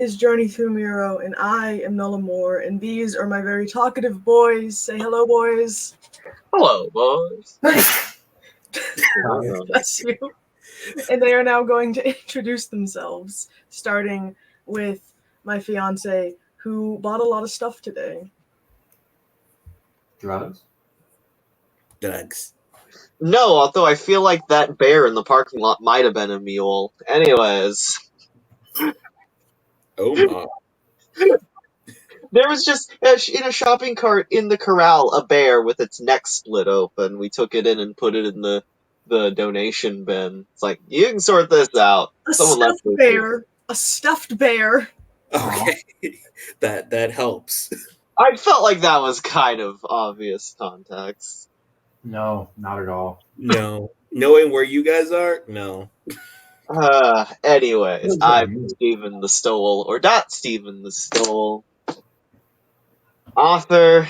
is Journey Through Miro, and I am Nola Moore, and these are my very talkative boys. Say hello, boys. Hello, boys. Bless you. And they are now going to introduce themselves, starting with my fiance, who bought a lot of stuff today. Drugs? Drugs. No, although I feel like that bear in the parking lot might have been a mule. Anyways, Oh my. there was just in a shopping cart in the corral a bear with its neck split open. We took it in and put it in the donation bin. It's like you can sort this out. A Someone left stuffed this here. bear. A stuffed bear. Okay. that helps. I felt like that was kind of obvious context. No, not at all. No. Knowing where you guys are? No. Anyways, Feels like I'm you. Stephen the Stole, or not Stephen the Stole, author,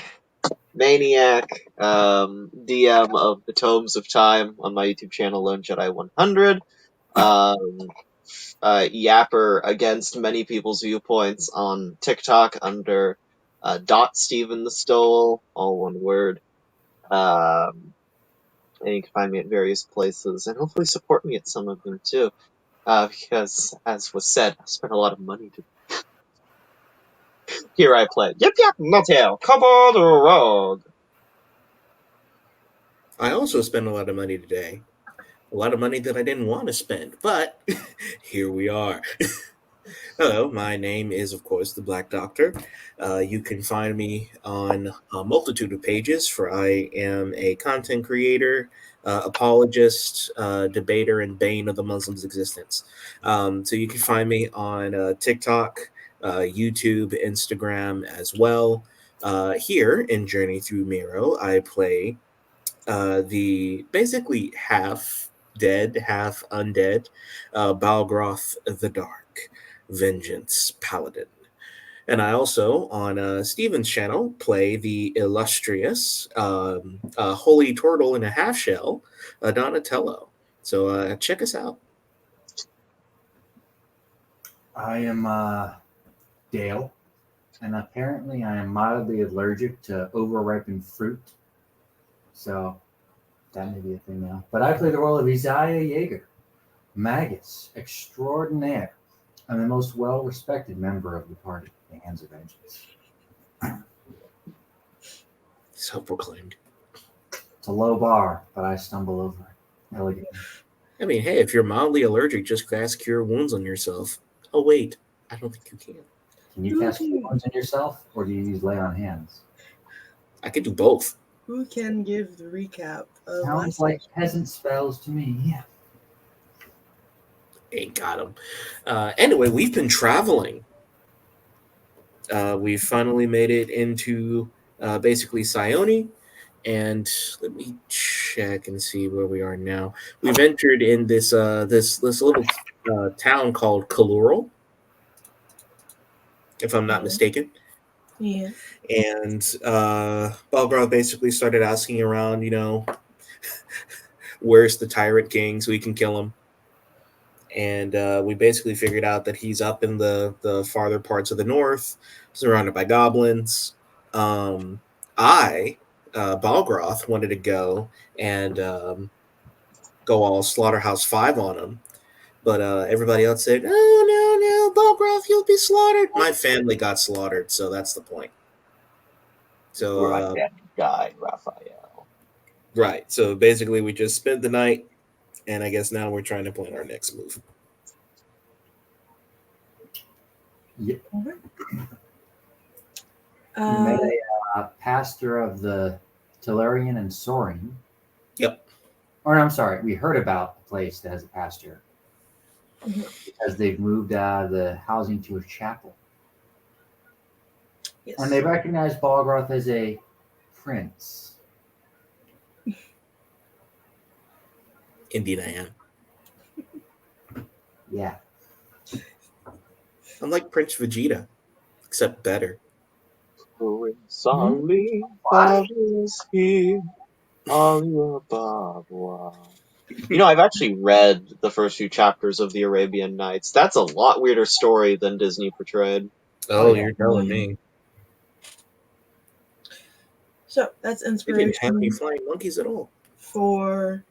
maniac, DM of the Tomes of Time on my YouTube channel, Lone Jedi 100. Um, Yapper against many people's viewpoints on TikTok under dot Stephen the Stole, all one word. And you can find me at various places, and hopefully support me at some of them too. Because, as was said, I spent a lot of money to. Here I play. Yip yap, motel, cupboard road. I also spent a lot of money today. A lot of money that I didn't want to spend, but here we are. Hello, my name is, of course, the Black Doctor. You can find me on a multitude of pages, for I am a content creator, apologist, debater, and bane of the Muslims' existence. So you can find me on TikTok, YouTube, Instagram as well. Here in Journey Through Miro, I play the basically half dead, half undead Balgroth the Dark, Vengeance Paladin. And I also, on Steven's channel, play the illustrious Holy Turtle in a Half Shell, Donatello. So check us out. I am Dale, and apparently I am mildly allergic to overripened fruit. So that may be a thing now. But I play the role of Isaiah Yeager, Magus extraordinaire, and the most well respected member of the party, the Hands of Vengeance. So proclaimed. It's a low bar, but I stumble over it elegantly. I mean, hey, if you're mildly allergic, just cast Cure Wounds on yourself. Oh, wait. I don't think you can. Can you cast wounds on yourself, or do you use lay on hands? I could do both. Who can give the recap of Sounds last like peasant spells to me. Ain't got him. Anyway, we've been traveling. We've finally made it into basically Sione, and let me check and see where we are now. We've entered in this little town called Kalural, if I'm not mistaken. Yeah. And Balgrove basically started asking around, where's the Tyrant King so we can kill him. And we basically figured out that he's up in the farther parts of the north, surrounded by goblins. Balgroth, wanted to go and go all Slaughterhouse 5 on him. But everybody else said, oh, no, Balgroth, you'll be slaughtered. My family got slaughtered, so that's the point. So, Where my dad died, Raphael. right. So basically, we just spent the night, and I guess now we're trying to plan our next move. Yep. Uh, You met a pastor of the Tellurian and Sorin. Yep. Or no, I'm sorry, we heard about a place that has a pastor because they've moved the housing to a chapel. yes. And they recognize Balgroth as a prince. Indeed, I am. Yeah. I'm like Prince Vegeta, except better. Sorry, that is here on your barbed wire. I've actually read the first few chapters of the Arabian Nights. That's a lot weirder story than Disney portrayed. Oh, yeah. you're telling me. So that's They didn't have any inspiration flying monkeys at all. for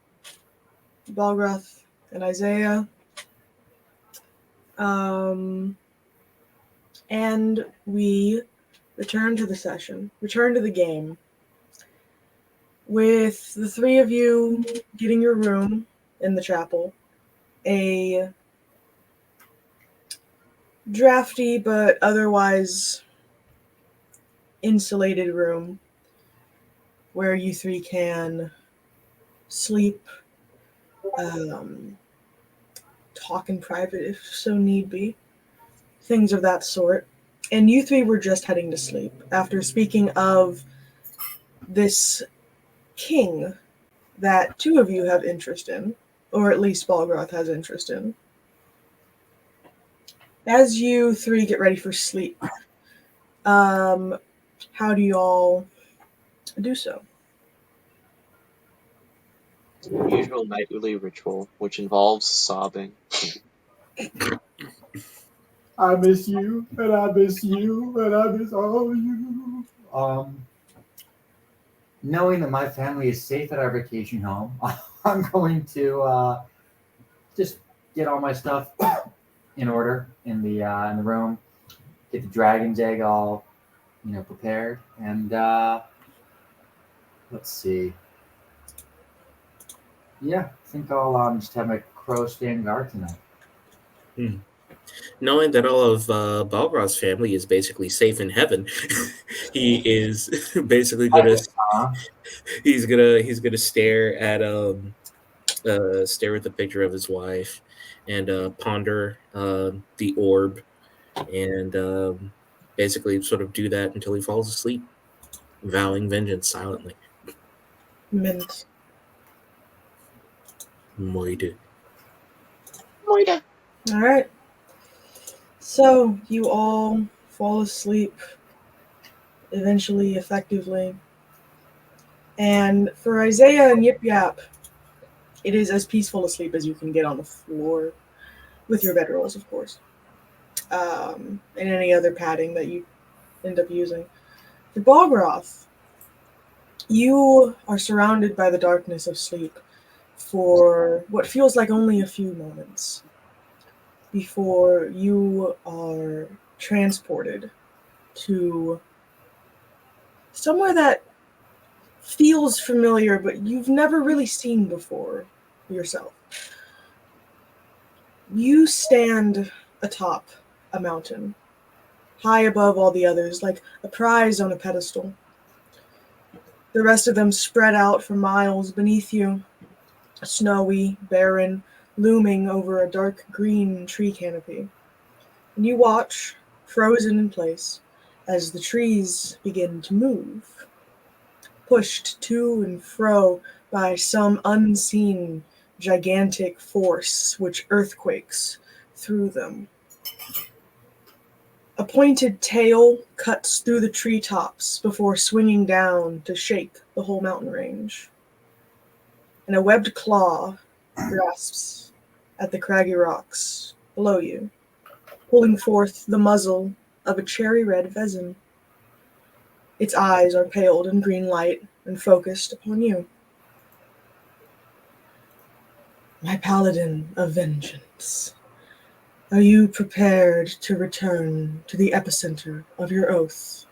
Balgroth and Isaiah. And we return to the session, return to the game, with the three of you getting your room in the chapel, a drafty but otherwise insulated room where you three can sleep, talk in private if so need be, things of that sort. And you three were just heading to sleep after speaking of this king that two of you have interest in, or at least Balgroth has interest in. As you three get ready for sleep, how do you all do so? Usual nightly ritual, which involves sobbing. I miss you, and I miss you, and I miss all of you. Knowing that my family is safe at our vacation home, I'm going to just get all my stuff in order in the room. Get the dragon's egg all prepared, and let's see. Yeah, I think I'll just have my crow stand guard tonight. Knowing that all of Balgrov's family is basically safe in heaven, he is basically gonna he's gonna stare at the picture of his wife and ponder the orb and basically sort of do that until he falls asleep, vowing vengeance silently. Mint. Moide. Moida. All right. So you all fall asleep eventually, effectively. And for Isaiah and Yip Yap, it is as peaceful a sleep as you can get on the floor, with your bedrolls, of course, and any other padding that you end up using. For Balgroth, you are surrounded by the darkness of sleep for what feels like only a few moments before you are transported to somewhere that feels familiar, but you've never really seen before yourself. You stand atop a mountain, high above all the others, like a prize on a pedestal. The rest of them spread out for miles beneath you, snowy, barren, looming over a dark green tree canopy. And you watch, frozen in place, as the trees begin to move, pushed to and fro by some unseen gigantic force which earthquakes through them. A pointed tail cuts through the treetops before swinging down to shake the whole mountain range. And a webbed claw grasps at the craggy rocks below you, pulling forth the muzzle of a cherry-red vezin. Its eyes are paled in green light and focused upon you. My paladin of vengeance, are you prepared to return to the epicenter of your oath?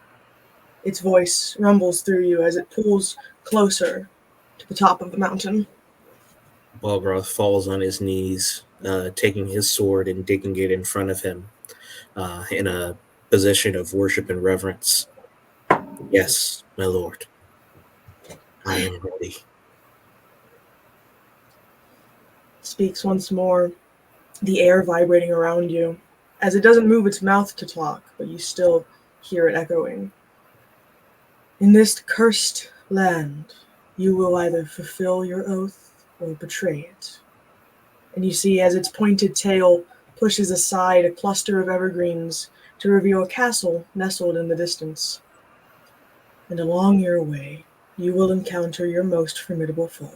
Its voice rumbles through you as it pulls closer to the top of the mountain. Balgroth falls on his knees, taking his sword and digging it in front of him in a position of worship and reverence. Yes, my lord. I am ready. Speaks once more, the air vibrating around you, as it doesn't move its mouth to talk, but you still hear it echoing. In this cursed land, you will either fulfill your oath or betray it. And you see as its pointed tail pushes aside a cluster of evergreens to reveal a castle nestled in the distance. And along your way, you will encounter your most formidable foe.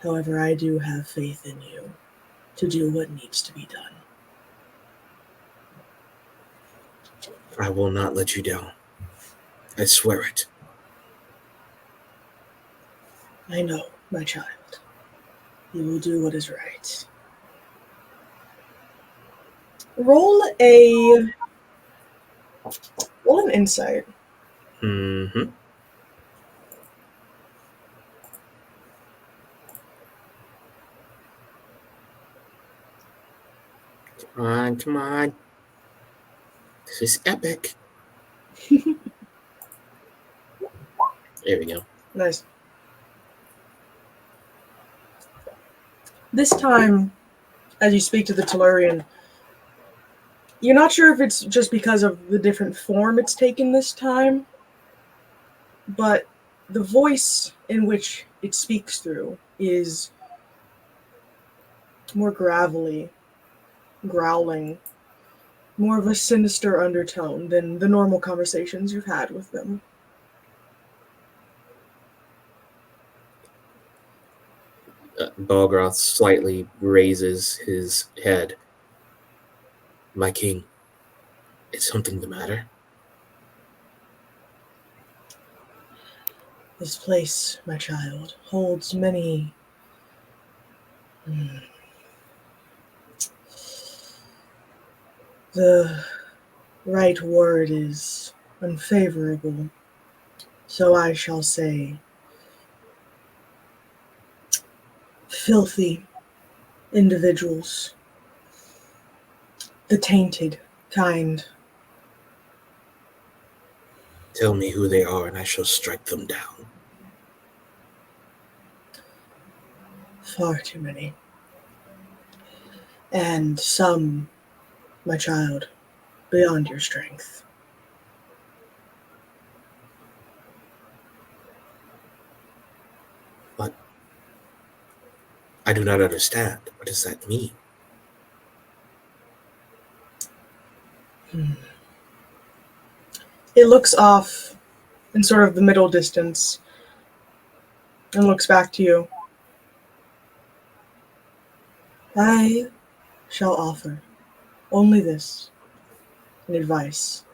However, I do have faith in you to do what needs to be done. I will not let you down. I swear it. I know, my child. You will do what is right. Roll an insight. Mm-hmm. Come on, come on. This is epic. There we go. Nice. This time, as you speak to the Tellurian, you're not sure if it's just because of the different form it's taken this time, but the voice in which it speaks through is more gravelly, growling, more of a sinister undertone than the normal conversations you've had with them. Balgroth slightly raises his head. My king, is something the matter? This place, my child, holds many the right word is unfavorable, so I shall say filthy individuals, the tainted kind. Tell me who they are and I shall strike them down. Far too many. And some, my child, beyond your strength. But I do not understand. What does that mean? It looks off in sort of the middle distance and looks back to you. I shall offer only this, an advice.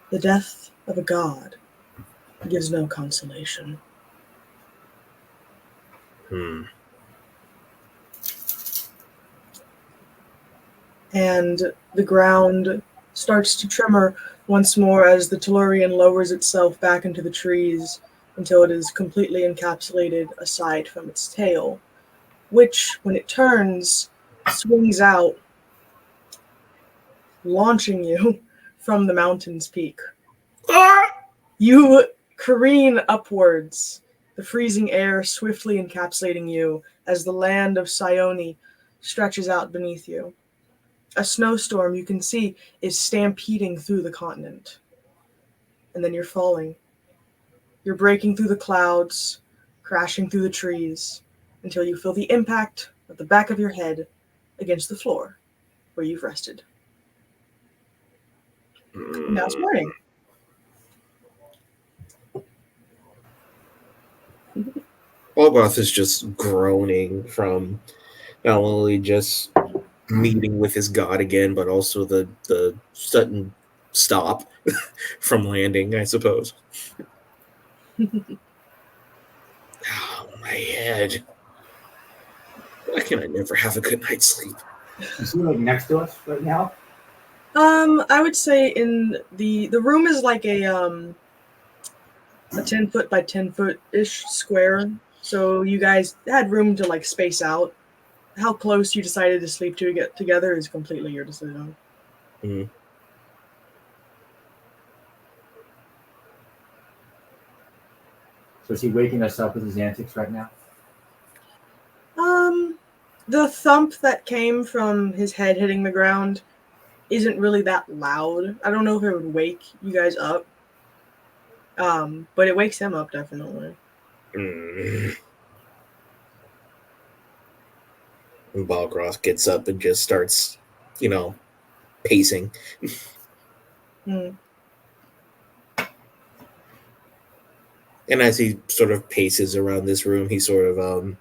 The death of a god gives no consolation. And the ground starts to tremor once more as the Tellurian lowers itself back into the trees until it is completely encapsulated aside from its tail, which, when it turns, swings out, launching you from the mountain's peak. You careen upwards, the freezing air swiftly encapsulating you as the land of Sione stretches out beneath you. A snowstorm you can see is stampeding through the continent. And then you're falling. You're breaking through the clouds, crashing through the trees, until you feel the impact of the back of your head against the floor where you've rested. Now it's morning. Balgroth is just groaning from not only just meeting with his god again, but also the sudden stop from landing, I suppose. Oh, my head. Why can I never have a good night's sleep? Is he like next to us right now? I would say in the room is like a 10-foot by 10-foot-ish square. So you guys had room to like space out. How close you decided to sleep to get together is completely your decision. Mm. So is he waking us up with his antics right now? The thump that came from his head hitting the ground isn't really that loud. I don't know if it would wake you guys up. But it wakes him up definitely. Mm. And Balgroth gets up and just starts, pacing. And as he sort of paces around this room, he sort of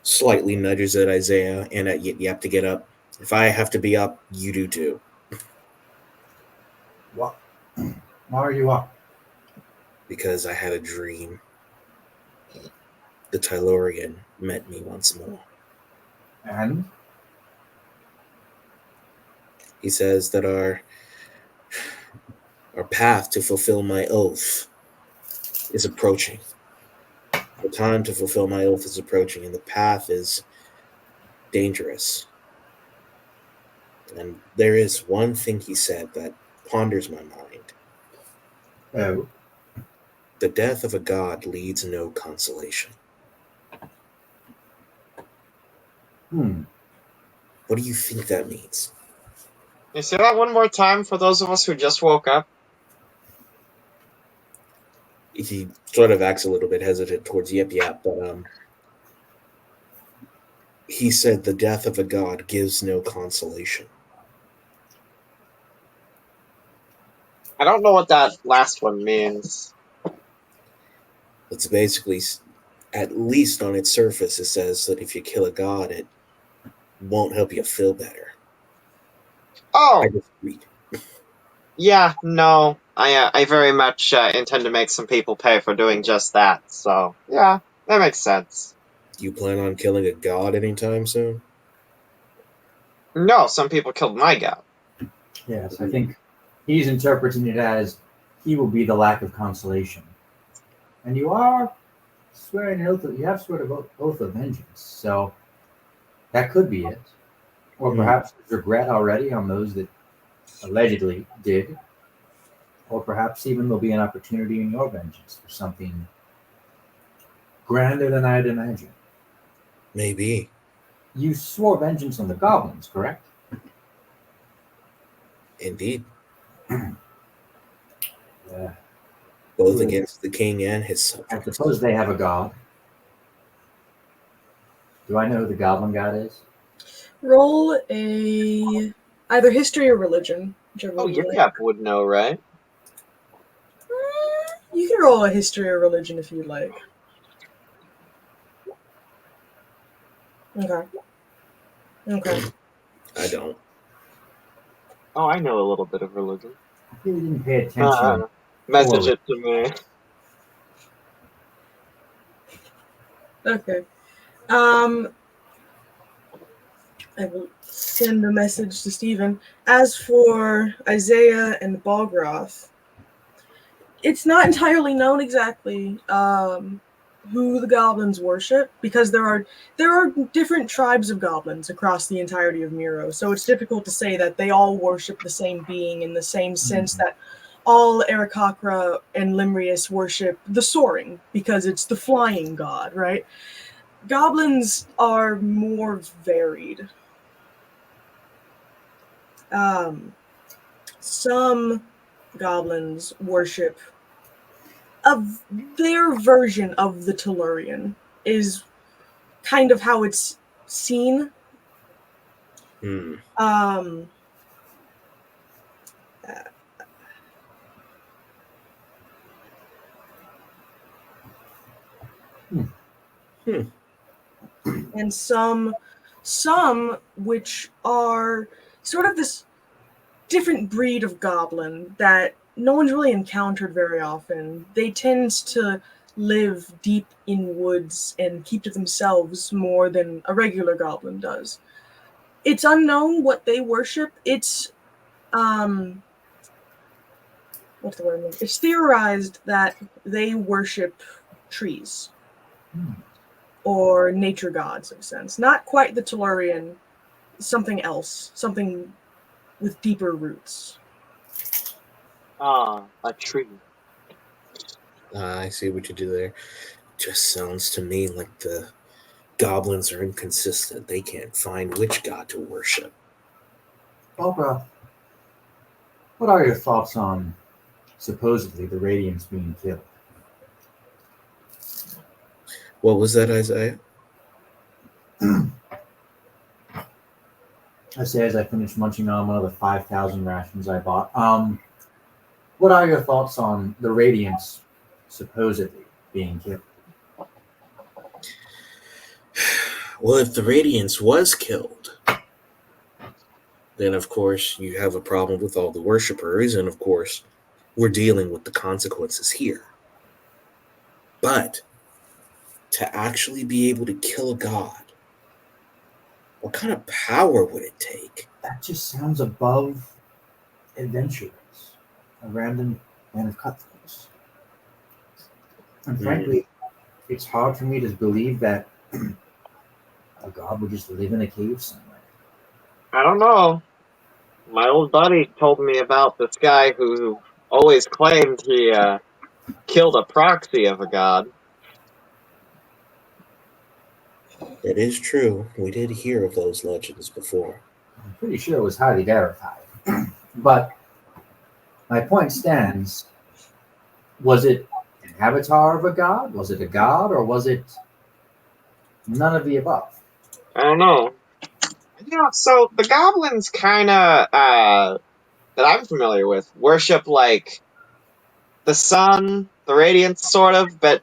slightly nudges at Isaiah and at Yip Yap to get up. If I have to be up, you do too. What? Why are you up? Because I had a dream. The Tylorian met me once more. And He says that our path to fulfill my oath is approaching. The time to fulfill my oath is approaching, and the path is dangerous. And there is one thing he said that ponders my mind. oh, The death of a god leads no consolation. What do you think that means? You say that one more time for those of us who just woke up? He sort of acts a little bit hesitant towards Yip Yap, but he said the death of a god gives no consolation. I don't know what that last one means. It's basically, at least on its surface, it says that if you kill a god, it won't help you feel better. Oh, I disagreed. yeah, no. I very much intend to make some people pay for doing just that, so yeah, that makes sense. Do you plan on killing a god anytime soon? No, some people killed my god. yes, I think he's interpreting it as he will be the lack of consolation. And you are swearing an oath. You have sworn an oath of vengeance, so that could be it. Or perhaps there's regret already on those that allegedly did. Or perhaps even there'll be an opportunity in your vengeance for something grander than I'd imagined. Maybe. You swore vengeance on the goblins, correct? Indeed. Yeah. Both Ooh. against the king and his I subjects. suppose they have a god. Do I know who the goblin god is? Roll a either history or religion, whichever Oh, one you like. Yip would know, right? You can roll a history or religion if you'd like. Okay. Okay. I don't. Oh, I know a little bit of religion. I really didn't pay attention. Message it to me. Okay. I will send a message to Stephen. As for Isaiah and Balgroth, it's not entirely known exactly who the goblins worship, because there are different tribes of goblins across the entirety of Miro, so it's difficult to say that they all worship the same being in the same sense that all Aarakocra and Limrius worship the soaring, because it's the flying god, right? Goblins are more varied. Some goblins worship their version of the Tellurian is kind of how it's seen. Hmm. And some which are sort of this different breed of goblin that no one's really encountered very often. They tend to live deep in woods and keep to themselves more than a regular goblin does. It's unknown what they worship. It's what's the word? It's theorized that they worship trees or nature gods, in a sense. Not quite the Tellurian, something else, something with deeper roots. Ah, a tree. I see what you do there. Just sounds to me like the goblins are inconsistent. They can't find which god to worship. Balgroth, what are your thoughts on supposedly the Radiants being killed? What was that, Isaiah? I say as I finish munching on one of the 5,000 rations I bought. What are your thoughts on the Radiants supposedly being killed? Well, if the Radiance was killed, then of course you have a problem with all the worshippers, and of course we're dealing with the consequences here. But to actually be able to kill a god, what kind of power would it take? That just sounds above adventurers, a random band of cutthroats. And frankly, it's hard for me to believe that a god would just live in a cave somewhere. I don't know. My old buddy told me about this guy who always claimed he killed a proxy of a god. That is true. We did hear of those legends before. I'm pretty sure it was highly verified. But my point stands, was it an avatar of a god? Was it a god, or was it none of the above? I don't know. So the goblins kind of that I'm familiar with worship like the sun, the radiance, sort of, but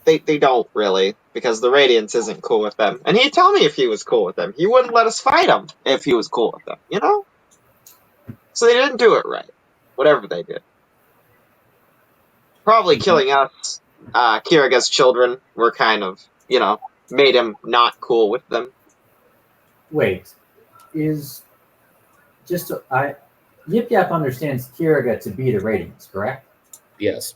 they don't really because the radiance isn't cool with them. And he'd tell me if he was cool with them. He wouldn't let us fight him if he was cool with them. So they didn't do it right. Whatever they did. Probably killing us, Kiraga's children, were kind of, made him not cool with them. Wait, is just so Yip Yap understands Kiraga to be the Radiance, correct? Yes.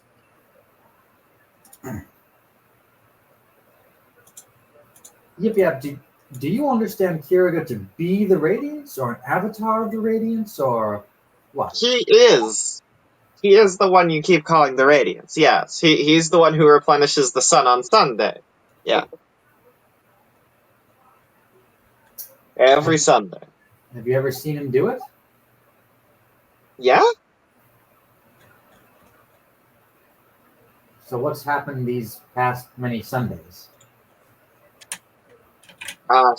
Yip Yap, do you understand Kiraga to be the Radiance, or an avatar of the Radiance, or what? He is. He is the one you keep calling the Radiance, yes. He's the one who replenishes the sun on Sunday. Yeah. Every Sunday. Have you ever seen him do it? Yeah? So what's happened these past many Sundays?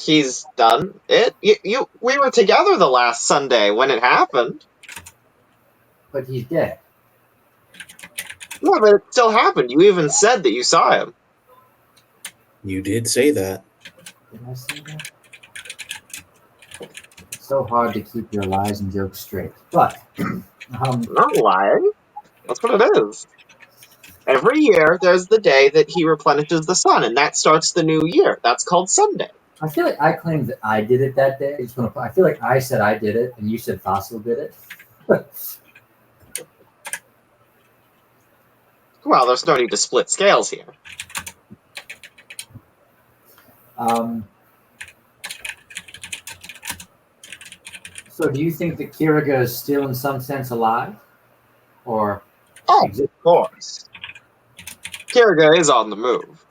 He's done it. We were together the last Sunday when it happened. But he's dead. Yeah, but it still happened. You even said that you saw him. You did say that. Did I say that? It's so hard to keep your lies and jokes straight. But I'm not lying. That's what it is. Every year, there's the day that he replenishes the sun, and that starts the new year. That's called Sunday. I feel like I claimed that I did it that day. I feel like I said I did it, and you said Fossil did it. Well, there's no need to split scales here. So do you think that Kiraga is still in some sense alive? Or Oh, of course. Kiraga is on the move.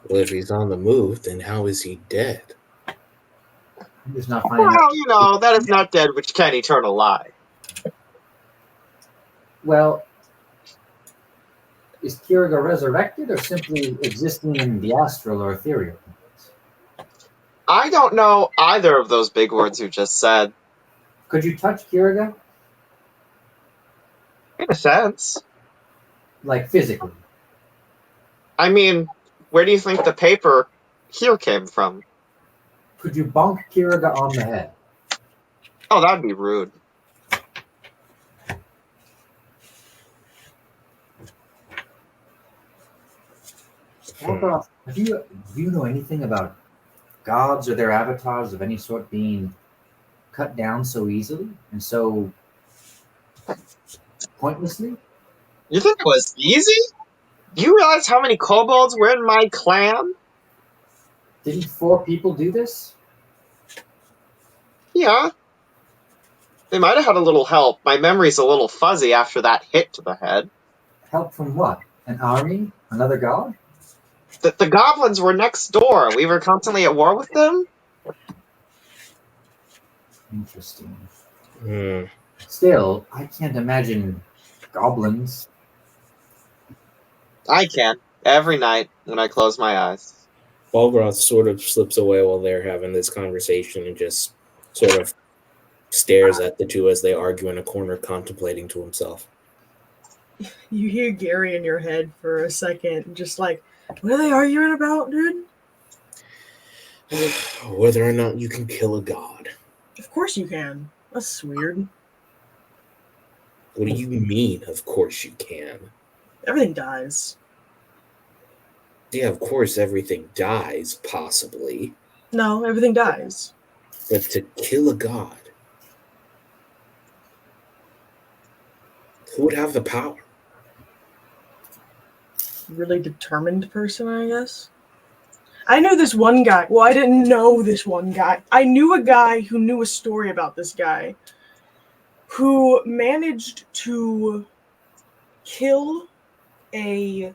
Well, if he's on the move, then how is he dead? I'm just not finding out. Well, that is not dead which can eternal lie. Well, is Kiraga resurrected or simply existing in the astral or ethereal planes? I don't know either of those big words you just said. Could you touch Kiraga? In a sense. Like physically? I mean, where do you think the paper here came from? Could you bonk Kiraga on the head? Oh, that'd be rude. Do you know anything about gods or their avatars of any sort being cut down so easily and so pointlessly? You think it was easy? Do you realize how many kobolds were in my clan? Didn't 4 people do this? Yeah. They might have had a little help. My memory's a little fuzzy after that hit to the head. Help from what? An army? Another god? The goblins were next door. We were constantly at war with them. Interesting. Hmm. Still, I can't imagine goblins. I can. Every night when I close my eyes. Balgroth sort of slips away while they're having this conversation and just sort of stares at the two as they argue in a corner, contemplating to himself. You hear Gary in your head for a second, just like, what are they arguing about, dude? Whether or not you can kill a god. Of course you can. That's weird. What do you mean, of course you can? Everything dies. Yeah, of course everything dies, possibly. No, everything dies. But to kill a god, who would have the power? Really determined person, I guess. I knew this one guy. Well, I didn't know this one guy. I knew a guy who knew a story about this guy who managed to kill a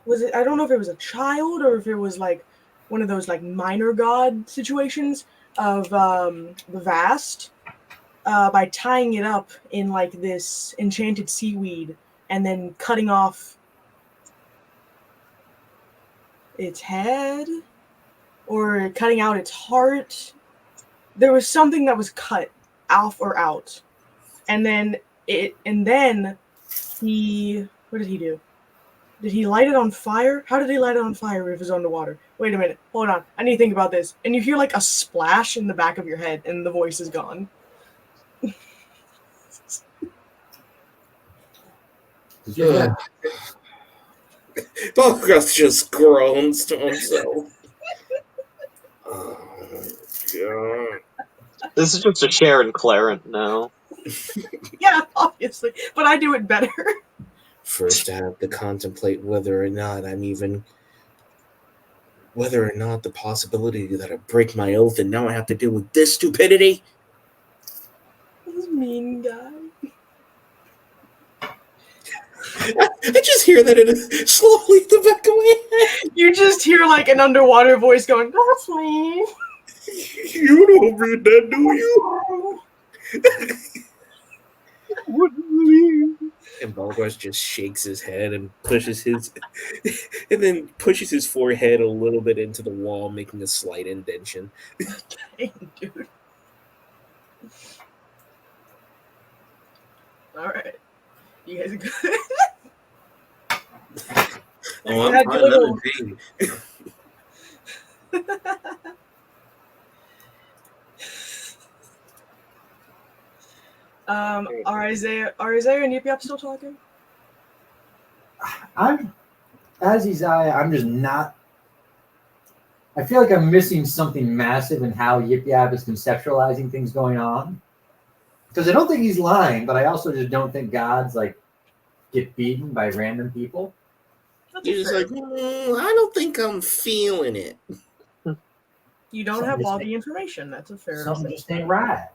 was it I don't know if it was a child or if it was like one of those like minor god situations of the vast by tying it up in like this enchanted seaweed and then cutting off its head or cutting out its heart. There was something that was cut off or out, and then he what did he do? Did he light it on fire? How did he light it on fire if it was underwater? Wait a minute, hold on. I need to think about this. And you hear like a splash in the back of your head, and the voice is gone. Yeah. Boggarth just groans to himself. Oh, God. This is just a Sharon Clarent now. Yeah, obviously, but I do it better. First, I have to contemplate whether or not the possibility that I break my oath, and now I have to deal with this stupidity. This mean guy. I just hear that slowly in the back of my head. You just hear like an underwater voice going, "That's me." You don't read that, do you? What do you mean? And Balgars just shakes his head and and then pushes his forehead a little bit into the wall, making a slight indentation. Dang, dude. All right, you guys are good. Oh, You I'm had your fine. I'm little- in pain. Are Isaiah and Yip Yap still talking? I'm as Isaiah. I'm just not. I feel like I'm missing something massive in how Yip Yap is conceptualizing things going on. Because I don't think he's lying, but I also just don't think gods like get beaten by random people. That's You're just like, I don't think I'm feeling it. you don't have all the information. That's a fair Something assessment. just ain't right.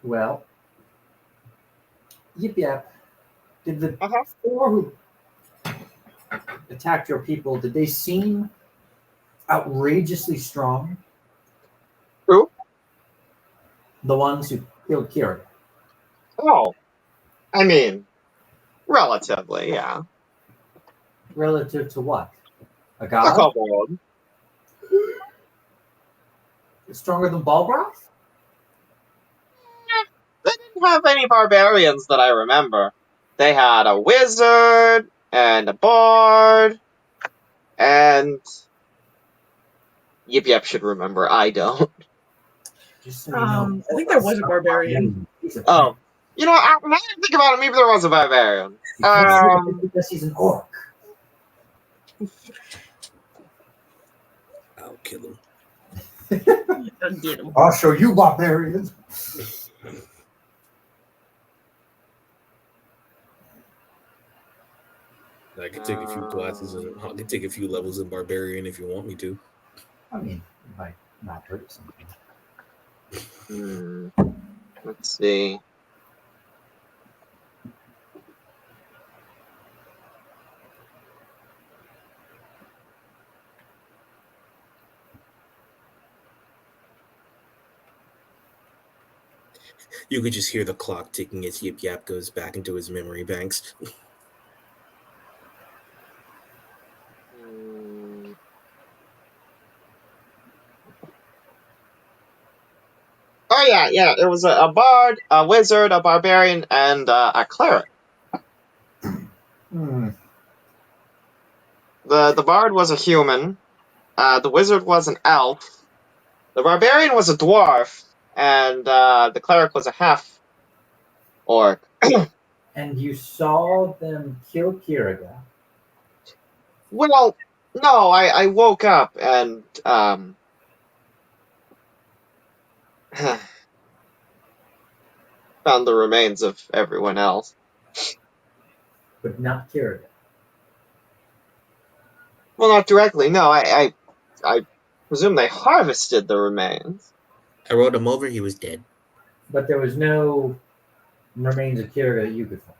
Well, Yip Yap, did the four who attacked your people, did they seem outrageously strong? Who? The ones who killed Kira. Oh, I mean, relatively, yeah. Relative to what? A A god? couple of them. Stronger than Balgroth? They didn't have any barbarians that I remember. They had a wizard and a bard, and Yip Yap should remember. I don't. Just so you know, I think there was a barbarian. Oh, you know, now that I think about it, maybe there was a barbarian. Because he's an orc. I'll kill him. Get him. I'll show you barbarians. I could take a few classes and I could take a few levels in barbarian if you want me to. I mean, it might not hurt something. Let's see. You could just hear the clock ticking as Yip Yap goes back into his memory banks. Oh yeah. It was a bard, a wizard, a barbarian, and a cleric. Hmm. The bard was a human. The wizard was an elf. The barbarian was a dwarf, and the cleric was a half orc. And you saw them kill Kiriga. Well, no, I woke up and found the remains of everyone else. But not Kiriga. Well, not directly. No, I presume they harvested the remains. I rode him over. He was dead. But there was no remains of Kiriga that you could find.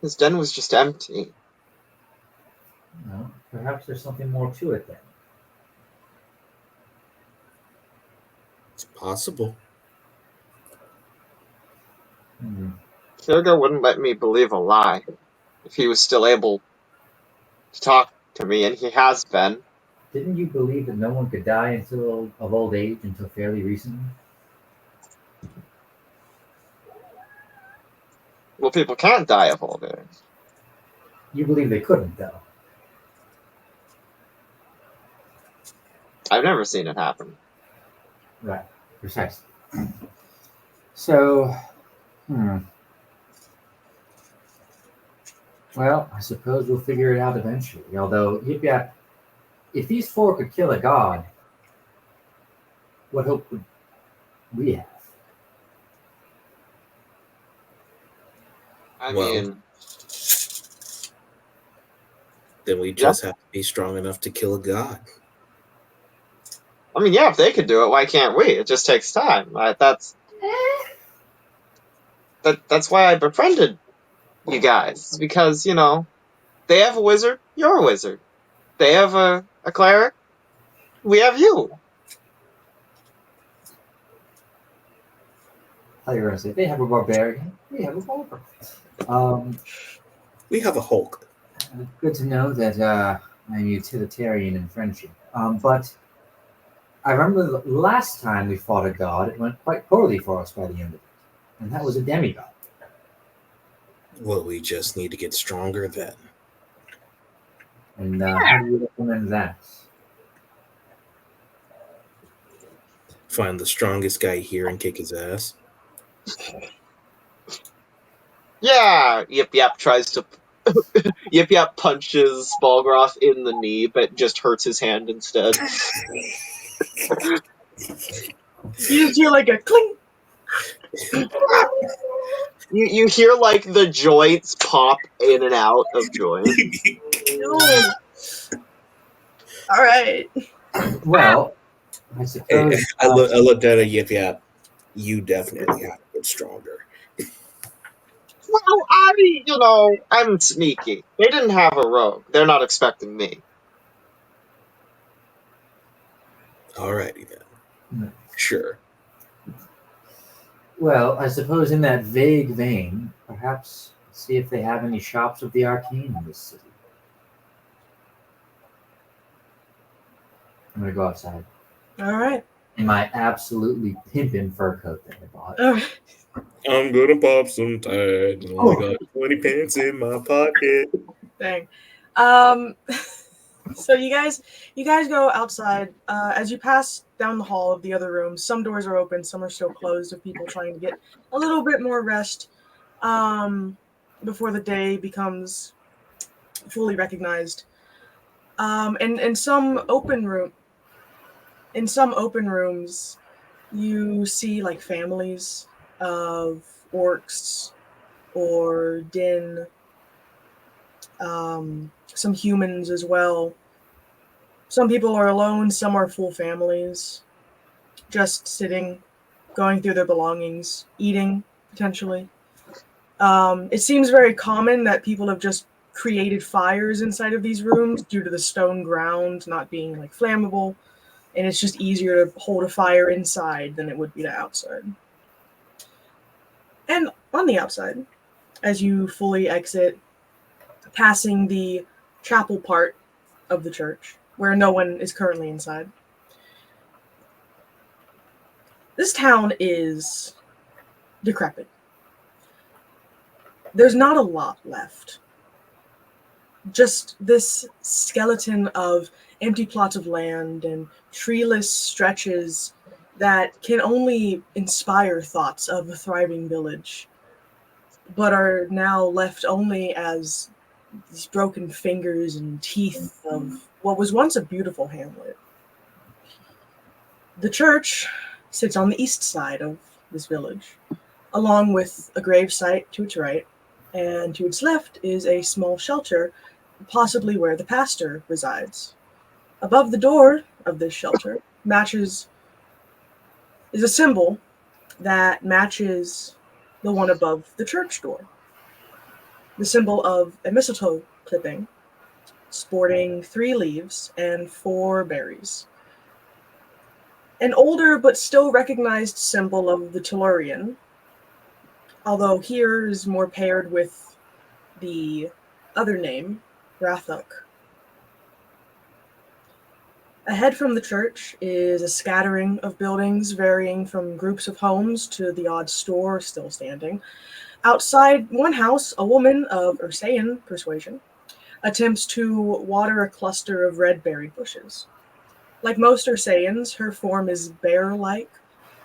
His den was just empty. No, perhaps there's something more to it then. It's possible. Hmm. Kyrga wouldn't let me believe a lie if he was still able to talk to me, and he has been. Didn't you believe that no one could die until of old age until fairly recently? Well, people can't die of old age. You believe they couldn't, though. I've never seen it happen. Right, precisely. So, well, I suppose we'll figure it out eventually. Although, if these four could kill a god, what hope would we have? I Well, mean, then we just have to be strong enough to kill a god. yeah, if they could do it, why can't we? It just takes time. That's why I befriended you guys. It's because, they have a wizard, you're a wizard. They have a cleric, we have you. How you gonna say they have a barbarian? We have a barbarian. We have a Hulk. Good to know that I'm utilitarian in friendship. But I remember the last time we fought a god, it went quite poorly for us by the end of it. And that was a demigod. Well, we just need to get stronger then. And how do you recommend that? Find the strongest guy here and kick his ass. Yeah, Yip Yap tries to. Yip Yap punches Balgroth in the knee, but just hurts his hand instead. You just hear like a clink. You hear like the joints pop in and out of joints. No. All right. Well, I suppose. I looked at a Yip Yap. You definitely have to get stronger. Well, I'm sneaky. They didn't have a rogue. They're not expecting me. Alrighty then. Sure. Well, I suppose in that vague vein, perhaps see if they have any shops of the arcane in this city. I'm gonna go outside All right. in my absolutely pimpin' fur coat that I bought. All right. I'm gonna pop some tag. Only got 20 pence in my pocket. Dang. So you guys go outside. As you pass down the hall of the other rooms, some doors are open, some are still closed of people trying to get a little bit more rest before the day becomes fully recognized. And in some open rooms, you see like families of orcs or din, some humans as well. Some people are alone, some are full families, just sitting, going through their belongings, eating, potentially. It seems very common that people have just created fires inside of these rooms due to the stone ground not being like flammable, and it's just easier to hold a fire inside than it would be to outside. And on the outside, as you fully exit passing the chapel part of the church, where no one is currently inside. This town is decrepit. There's not a lot left. Just this skeleton of empty plots of land and treeless stretches that can only inspire thoughts of a thriving village, but are now left only as these broken fingers and teeth of what was once a beautiful hamlet. The church sits on the east side of this village, along with a gravesite to its right, and to its left is a small shelter, possibly where the pastor resides. Above the door of this shelter is a symbol that matches the one above the church door. The symbol of a mistletoe clipping, sporting 3 leaves and 4 berries. An older but still recognized symbol of the Tellurian, although here is more paired with the other name, Rathuk. Ahead from the church is a scattering of buildings varying from groups of homes to the odd store still standing. Outside one house, a woman of Ursaean persuasion attempts to water a cluster of red-berried bushes. Like most Ursaeans, her form is bear-like,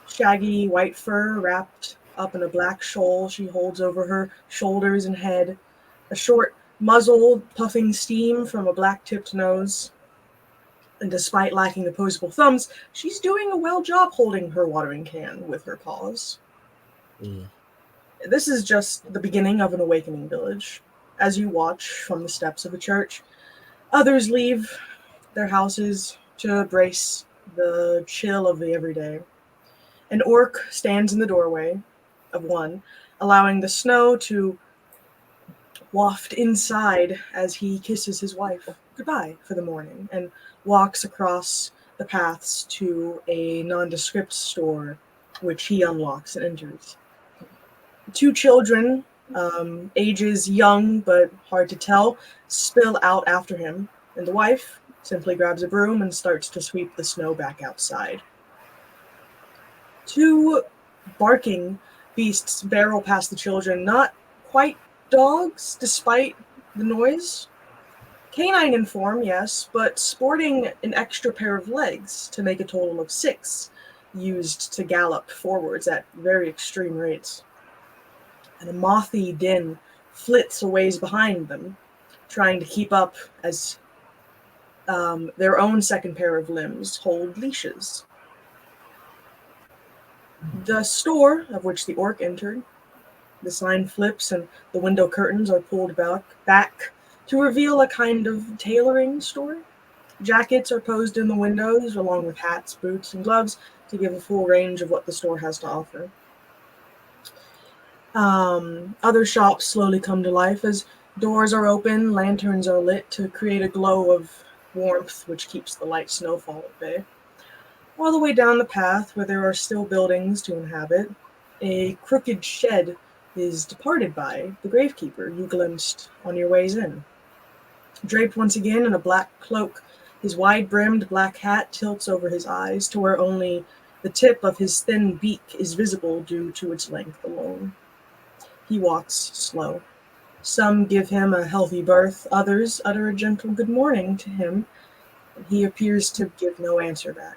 shaggy white fur wrapped up in a black shawl she holds over her shoulders and head, a short muzzle puffing steam from a black-tipped nose. And despite lacking opposable thumbs, she's doing a well job holding her watering can with her paws. This is just the beginning of an awakening village. As you watch from the steps of the church, others leave their houses to brace the chill of the everyday. An orc stands in the doorway of one, allowing the snow to waft inside as he kisses his wife goodbye for the morning and walks across the paths to a nondescript store, which he unlocks and enters. 2 children, ages young but hard to tell, spill out after him, and the wife simply grabs a broom and starts to sweep the snow back outside. 2 barking beasts barrel past the children, not quite dogs, despite the noise. Canine in form, yes, but sporting an extra pair of legs to make a total of 6, used to gallop forwards at very extreme rates. And a mothy din flits a ways behind them, trying to keep up as their own second pair of limbs hold leashes. The store of which the orc entered, the sign flips and the window curtains are pulled back to reveal a kind of tailoring store. Jackets are posed in the windows, along with hats, boots, and gloves to give a full range of what the store has to offer. Other shops slowly come to life as doors are open, lanterns are lit to create a glow of warmth which keeps the light snowfall at bay. All the way down the path, where there are still buildings to inhabit, a crooked shed is departed by the gravekeeper you glimpsed on your ways in. Draped once again in a black cloak, his wide-brimmed black hat tilts over his eyes to where only the tip of his thin beak is visible due to its length alone. He walks slow. Some give him a healthy berth, others utter a gentle good morning to him, and he appears to give no answer back.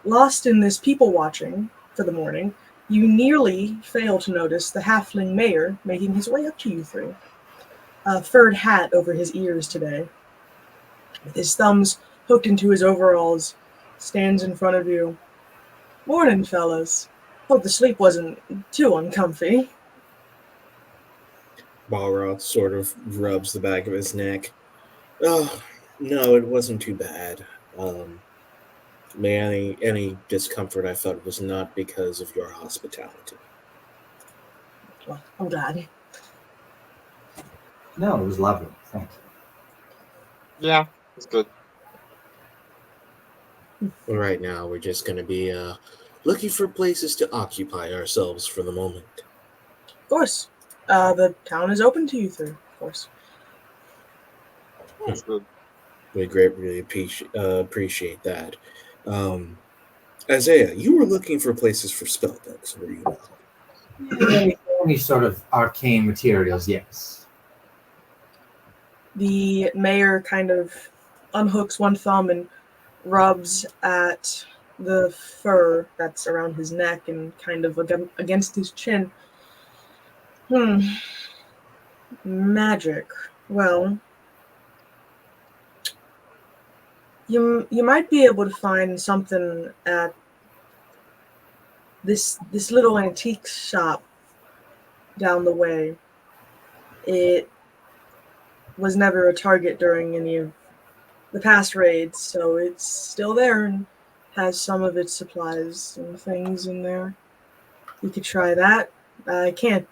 Lost in this people-watching for the morning, you nearly fail to notice the halfling mayor making his way up to you 3. A furred hat over his ears today. With his thumbs hooked into his overalls, stands in front of you. Morning, fellas. Hope the sleep wasn't too uncomfy. Balroth sort of rubs the back of his neck. Oh, no, it wasn't too bad. Any discomfort I felt was not because of your hospitality. Well, I'm glad. No, it was lovely. Thanks. Yeah, it's good. Right now, we're just going to be looking for places to occupy ourselves for the moment. Of course. The town is open to you 3. course. That's good. We greatly appreciate that. Um, Isaiah, you were looking for places for spell books, were you not? Any sort of arcane materials, yes. The mayor kind of unhooks one thumb and rubs at the fur that's around his neck and kind of against his chin. Hmm. Magic. Well, you might be able to find something at this little antique shop down the way. It was never a target during any of the past raids, so it's still there and has some of its supplies and things in there. You could try that. I can't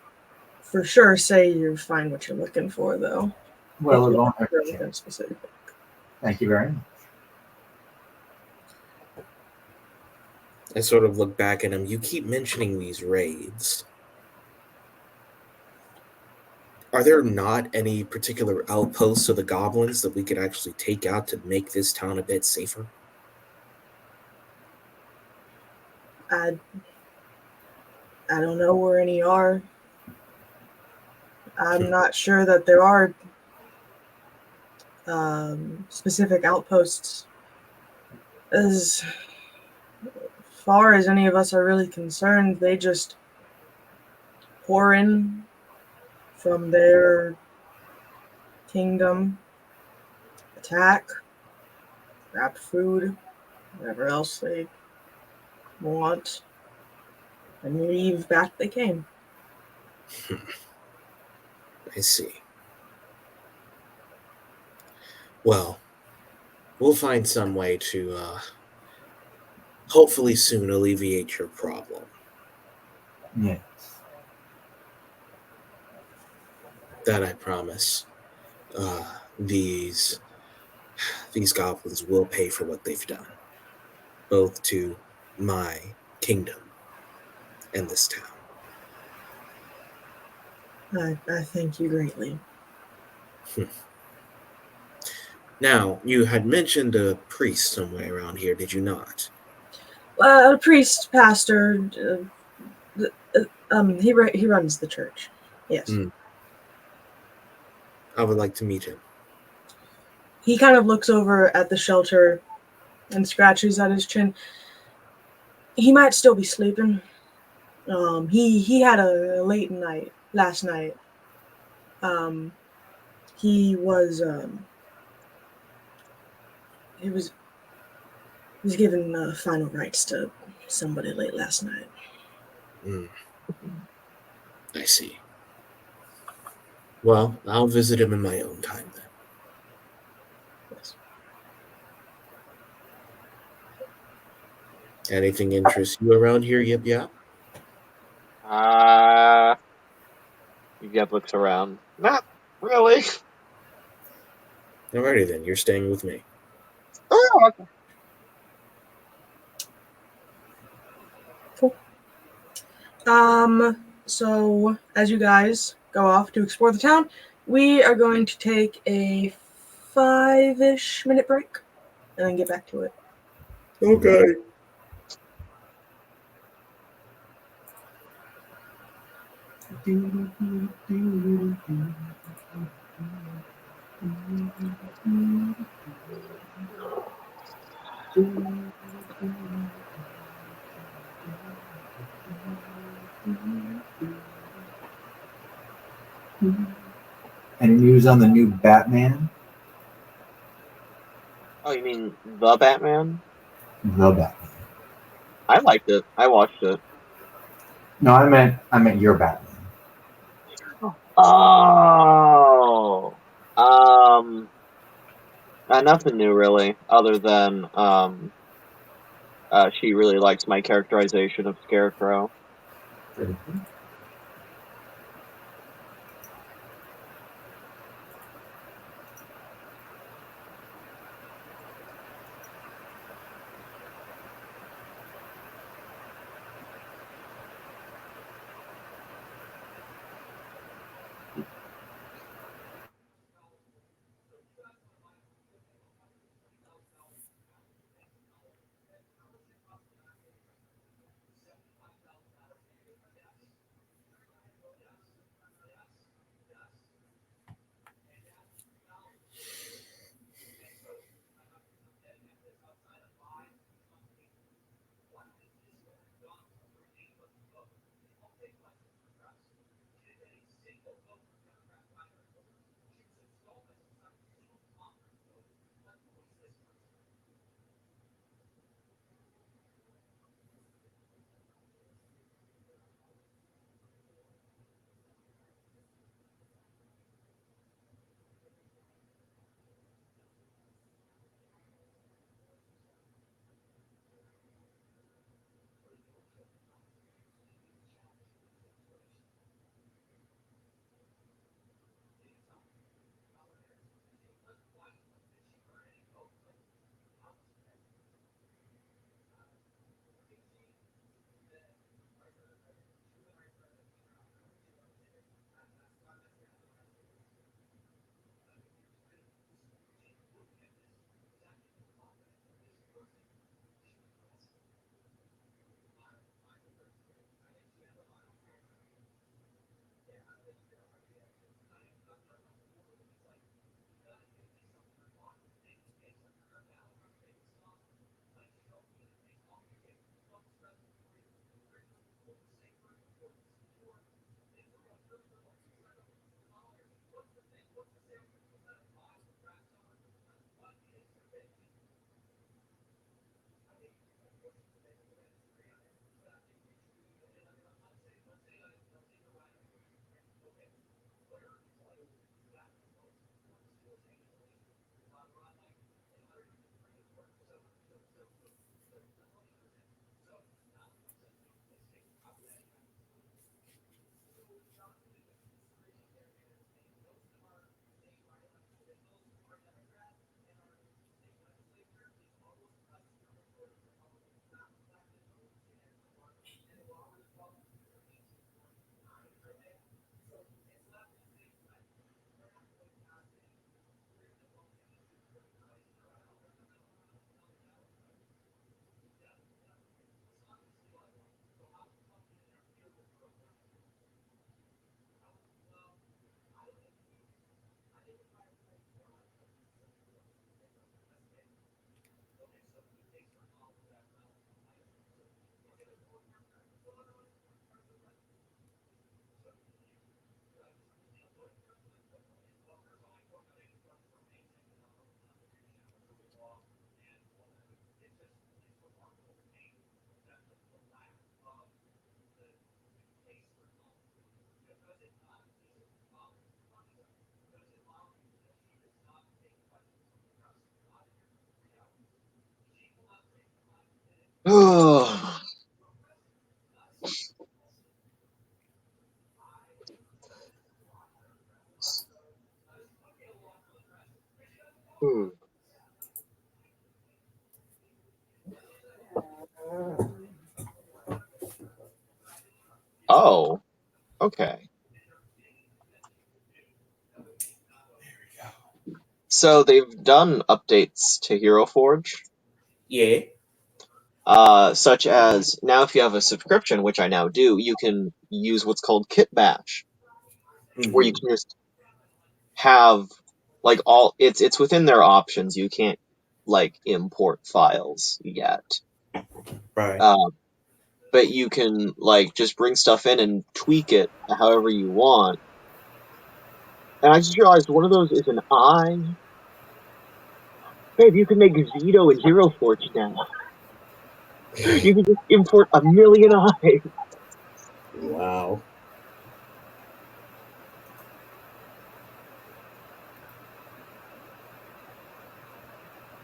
for sure say you find what you're looking for, though. Well, If it you're won't hurt sure to check. within specific. Thank you very much. I sort of look back at him. You keep mentioning these raids. Are there not any particular outposts of the goblins that we could actually take out to make this town a bit safer? I I don't know where any are. I'm not sure that there are specific outposts. As far as any of us are really concerned, they just pour in from their kingdom, attack, grab food, whatever else they want, and leave back they came. I see. Well, we'll find some way to hopefully soon alleviate your problem. Yes. That I promise. Uh, these these goblins will pay for what they've done, both to my kingdom and this town. I thank you greatly. Now, you had mentioned a priest somewhere around here, did you not? A priest, pastor, he runs the church. Yes. Hmm. I would like to meet him. He kind of looks over at the shelter and scratches at his chin. He might still be sleeping. He had a late night last night. Um, he was he was he was given final rites to somebody late last night. Hmm. I see. Well, I'll visit him in my own time then. Yes. Anything interests you around here, Yip Yap? Yep looks around. Not really. Alrighty then, you're staying with me. Oh, okay. Cool. So as you guys go off to explore the town, we are going to take a 5-ish minute break and then get back to it. Okay. Any news on the new Batman? Oh, you mean the Batman? The Batman. I liked it. I watched it. No, I meant your Batman. Oh. Nothing new really, other than she really likes my characterization of Scarecrow. Oh. Hmm. Oh, okay. So they've done updates to Hero Forge, Yeah. such as now if you have a subscription, which I now do, you can use what's called Kit Bash, where you Mm-hmm. can just have like all it's within their options. You can't like import files yet. Right. Um, but you can like just bring stuff in and tweak it however you want. And I just realized one of those is an eye. Babe, you can make Zito and Hero Forge now. You can just import a million eyes. Wow.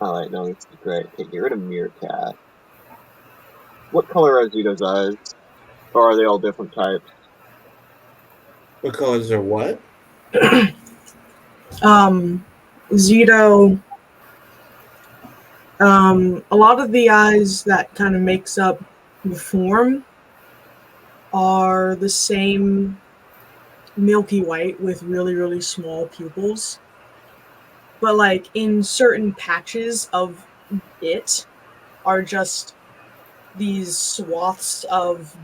Alright, no, it's great. Okay, get rid of Meerkat. What color are Zito's eyes? Or are they all different types? Because they're what? Zito, a lot of the eyes that kind of makes up the form are the same milky white with really, really small pupils. But like in certain patches of it are just these swaths of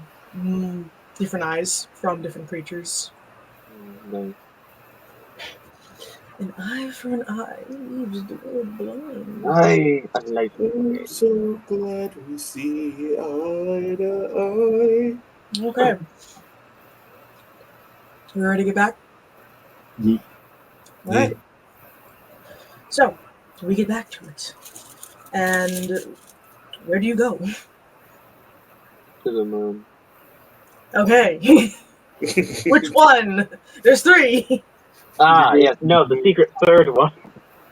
different eyes from different creatures. No. An eye for an eye leaves the world blind. I like I'm it. so glad we see eye to eye. Okay. We ready to get back? Yeet. All right. So we get back to it, and where do you go? To the moon. Okay. Which one? There's 3. Ah, yes. No, the secret third one.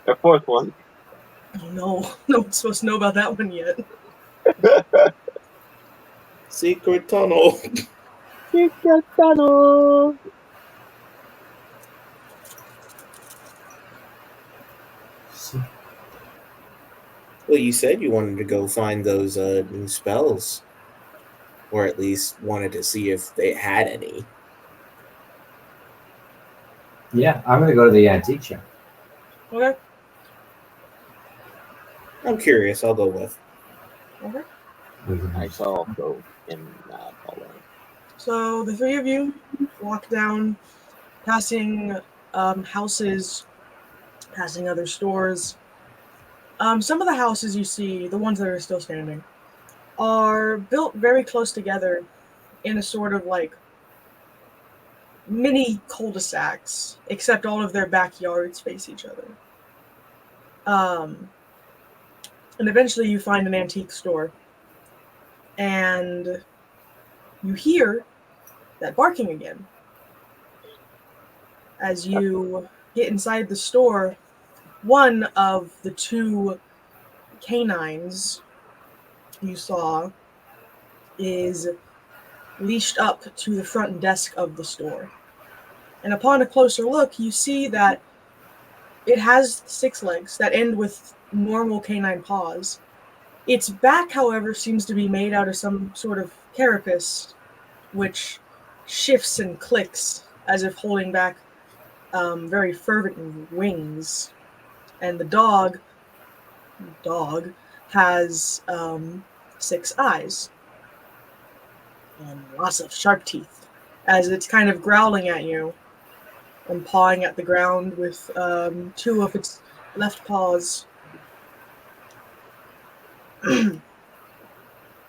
Or fourth one. Oh no, no one's supposed to know about that one yet. Secret tunnel. Secret tunnel. Well, you said you wanted to go find those new spells, or at least wanted to see if they had any. Yeah, I'm gonna go to the antique shop. Okay. I'm curious. I'll go with. Okay. I shall go in follow. So the 3 of you walk down, passing houses, passing other stores. Some of the houses you see, the ones that are still standing, are built very close together in a sort of like mini cul-de-sacs, except all of their backyards face each other. And eventually you find an antique store, and you hear that barking again. As you get inside the store, one of the 2 canines you saw is leashed up to the front desk of the store. And upon a closer look, you see that it has 6 legs that end with normal canine paws. Its back, however, seems to be made out of some sort of carapace, which shifts and clicks as if holding back very fervent wings. And the dog has 6 eyes and lots of sharp teeth, as it's kind of growling at you and pawing at the ground with 2 of its left paws.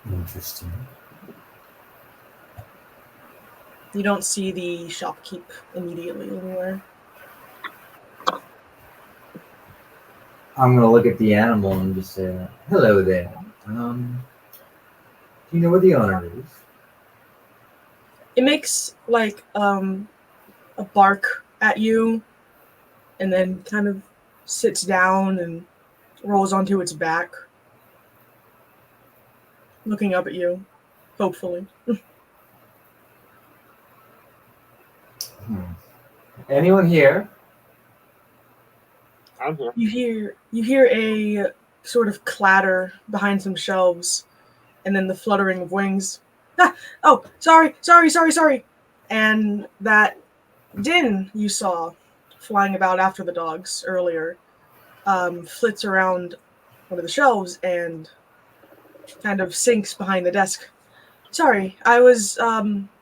Interesting. You don't see the shopkeep immediately anywhere. I'm gonna look at the animal and just say, "Hello there. Do you know where the owner is?" It makes like a bark at you, and then kind of sits down and rolls onto its back, looking up at you, hopefully. Anyone here? I'm here. You hear a sort of clatter behind some shelves, and then the fluttering of wings. Ah, oh, sorry. And that din you saw flying about after the dogs earlier flits around one of the shelves and kind of sinks behind the desk. Sorry, I was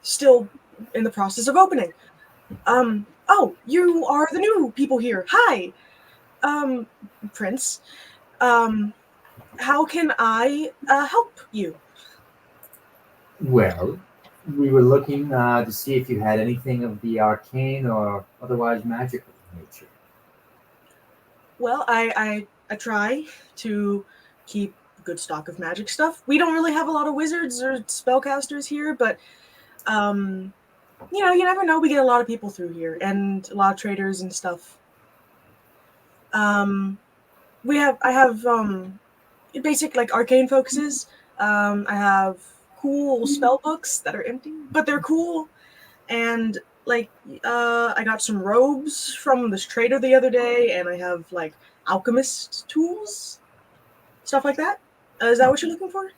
still in the process of opening. Oh, you are the new people here. Hi, Prince. How can I help you? Well, we were looking to see if you had anything of the arcane or otherwise magical nature. Well, I try to keep good stock of magic stuff. We don't really have a lot of wizards or spellcasters here, but you never know. We get a lot of people through here, and a lot of traders and stuff. I have basic like arcane focuses. I have cool spell books that are empty, but they're cool. And like I got some robes from this trader the other day, and I have like alchemist tools, stuff like that. Is that what you're looking for?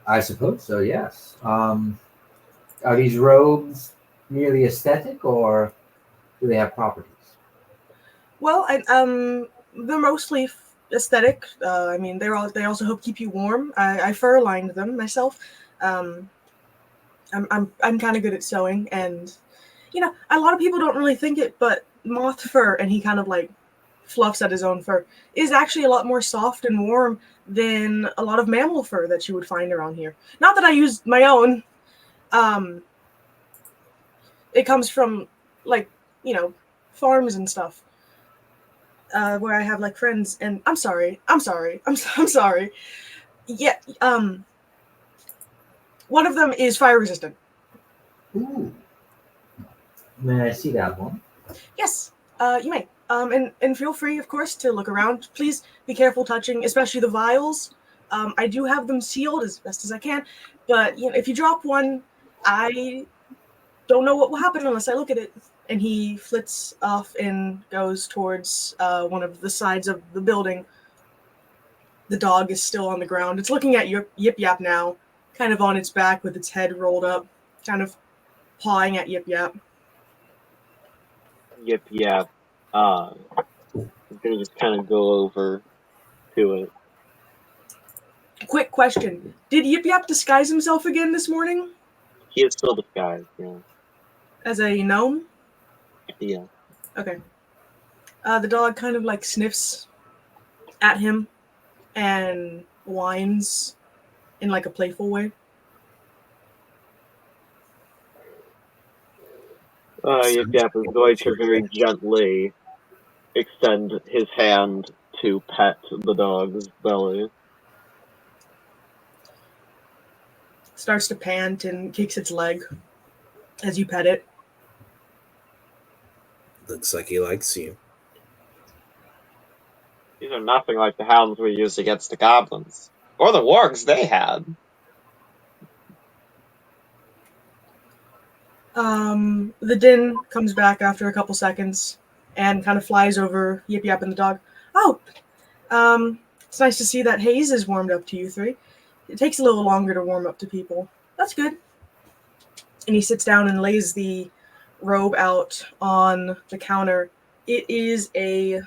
I suppose so. Yes. Are these robes merely aesthetic, or do they have properties? Well, they're mostly aesthetic. I mean, they also help keep you warm. I fur lined them myself. Um, I'm kind of good at sewing, and a lot of people don't really think it, but moth fur, and he kind of like fluffs at his own fur, is actually a lot more soft and warm than a lot of mammal fur that you would find around here. Not that I use my own. It comes from like farms and stuff, where I have like friends. And I'm sorry. I'm sorry. Yeah. One of them is fire resistant. Ooh. May I see that one? Yes, you may. And feel free, of course, to look around. Please be careful touching, especially the vials. I do have them sealed as best as I can, but if you drop one, I don't know what will happen unless I look at it. And he flits off and goes towards one of the sides of the building. The dog is still on the ground. It's looking at Yip Yap now, kind of on its back with its head rolled up, kind of pawing at Yip Yap. Yip Yap. I'm gonna just kind of go over to it. Quick question. Did Yip Yap disguise himself again this morning? He is still disguised, yeah. As a gnome? Yeah. Okay. The dog kind of like sniffs at him and whines in like a playful way. Yip Yap is going to very gently extend his hand to pet the dog's belly. Starts to pant and kicks its leg as you pet it. Looks like he likes you. These are nothing like the hounds we used against the goblins. Or the wargs they had. The din comes back after a couple seconds and kind of flies over Yip Yap and the dog. Oh, it's nice to see that haze is warmed up to you three. It takes a little longer to warm up to people. That's good. And he sits down and lays the robe out on the counter. It is a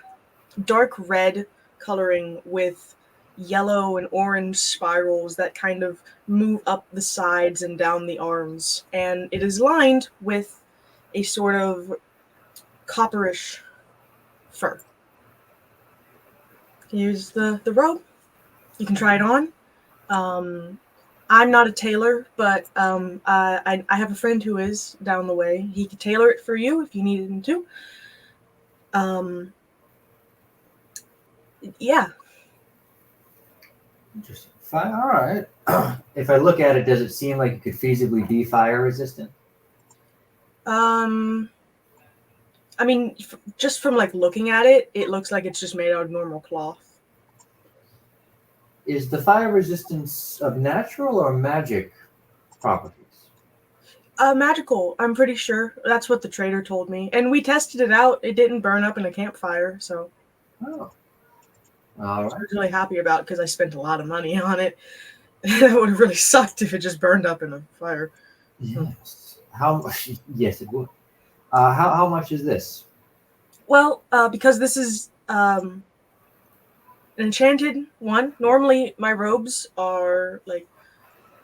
dark red coloring with yellow and orange spirals that kind of move up the sides and down the arms. And it is lined with a sort of copperish fur. Here's the robe. You can try it on. I'm not a tailor, but I have a friend who is down the way. He could tailor it for you if you needed him to. Yeah. Interesting. Fine. All right. If I look at it, does it seem like it could feasibly be fire resistant? I mean, just from like looking at it, it looks like it's just made out of normal cloth. Is the fire resistance of natural or magic properties? Magical, I'm pretty sure. That's what the trader told me. And we tested it out. It didn't burn up in a campfire, so. Oh. All I right. was really happy about it because I spent a lot of money on it. It would have really sucked if it just burned up in a fire. Yes. How much? Yes, it would. How much is this? Well, because this is an enchanted one. Normally, my robes are like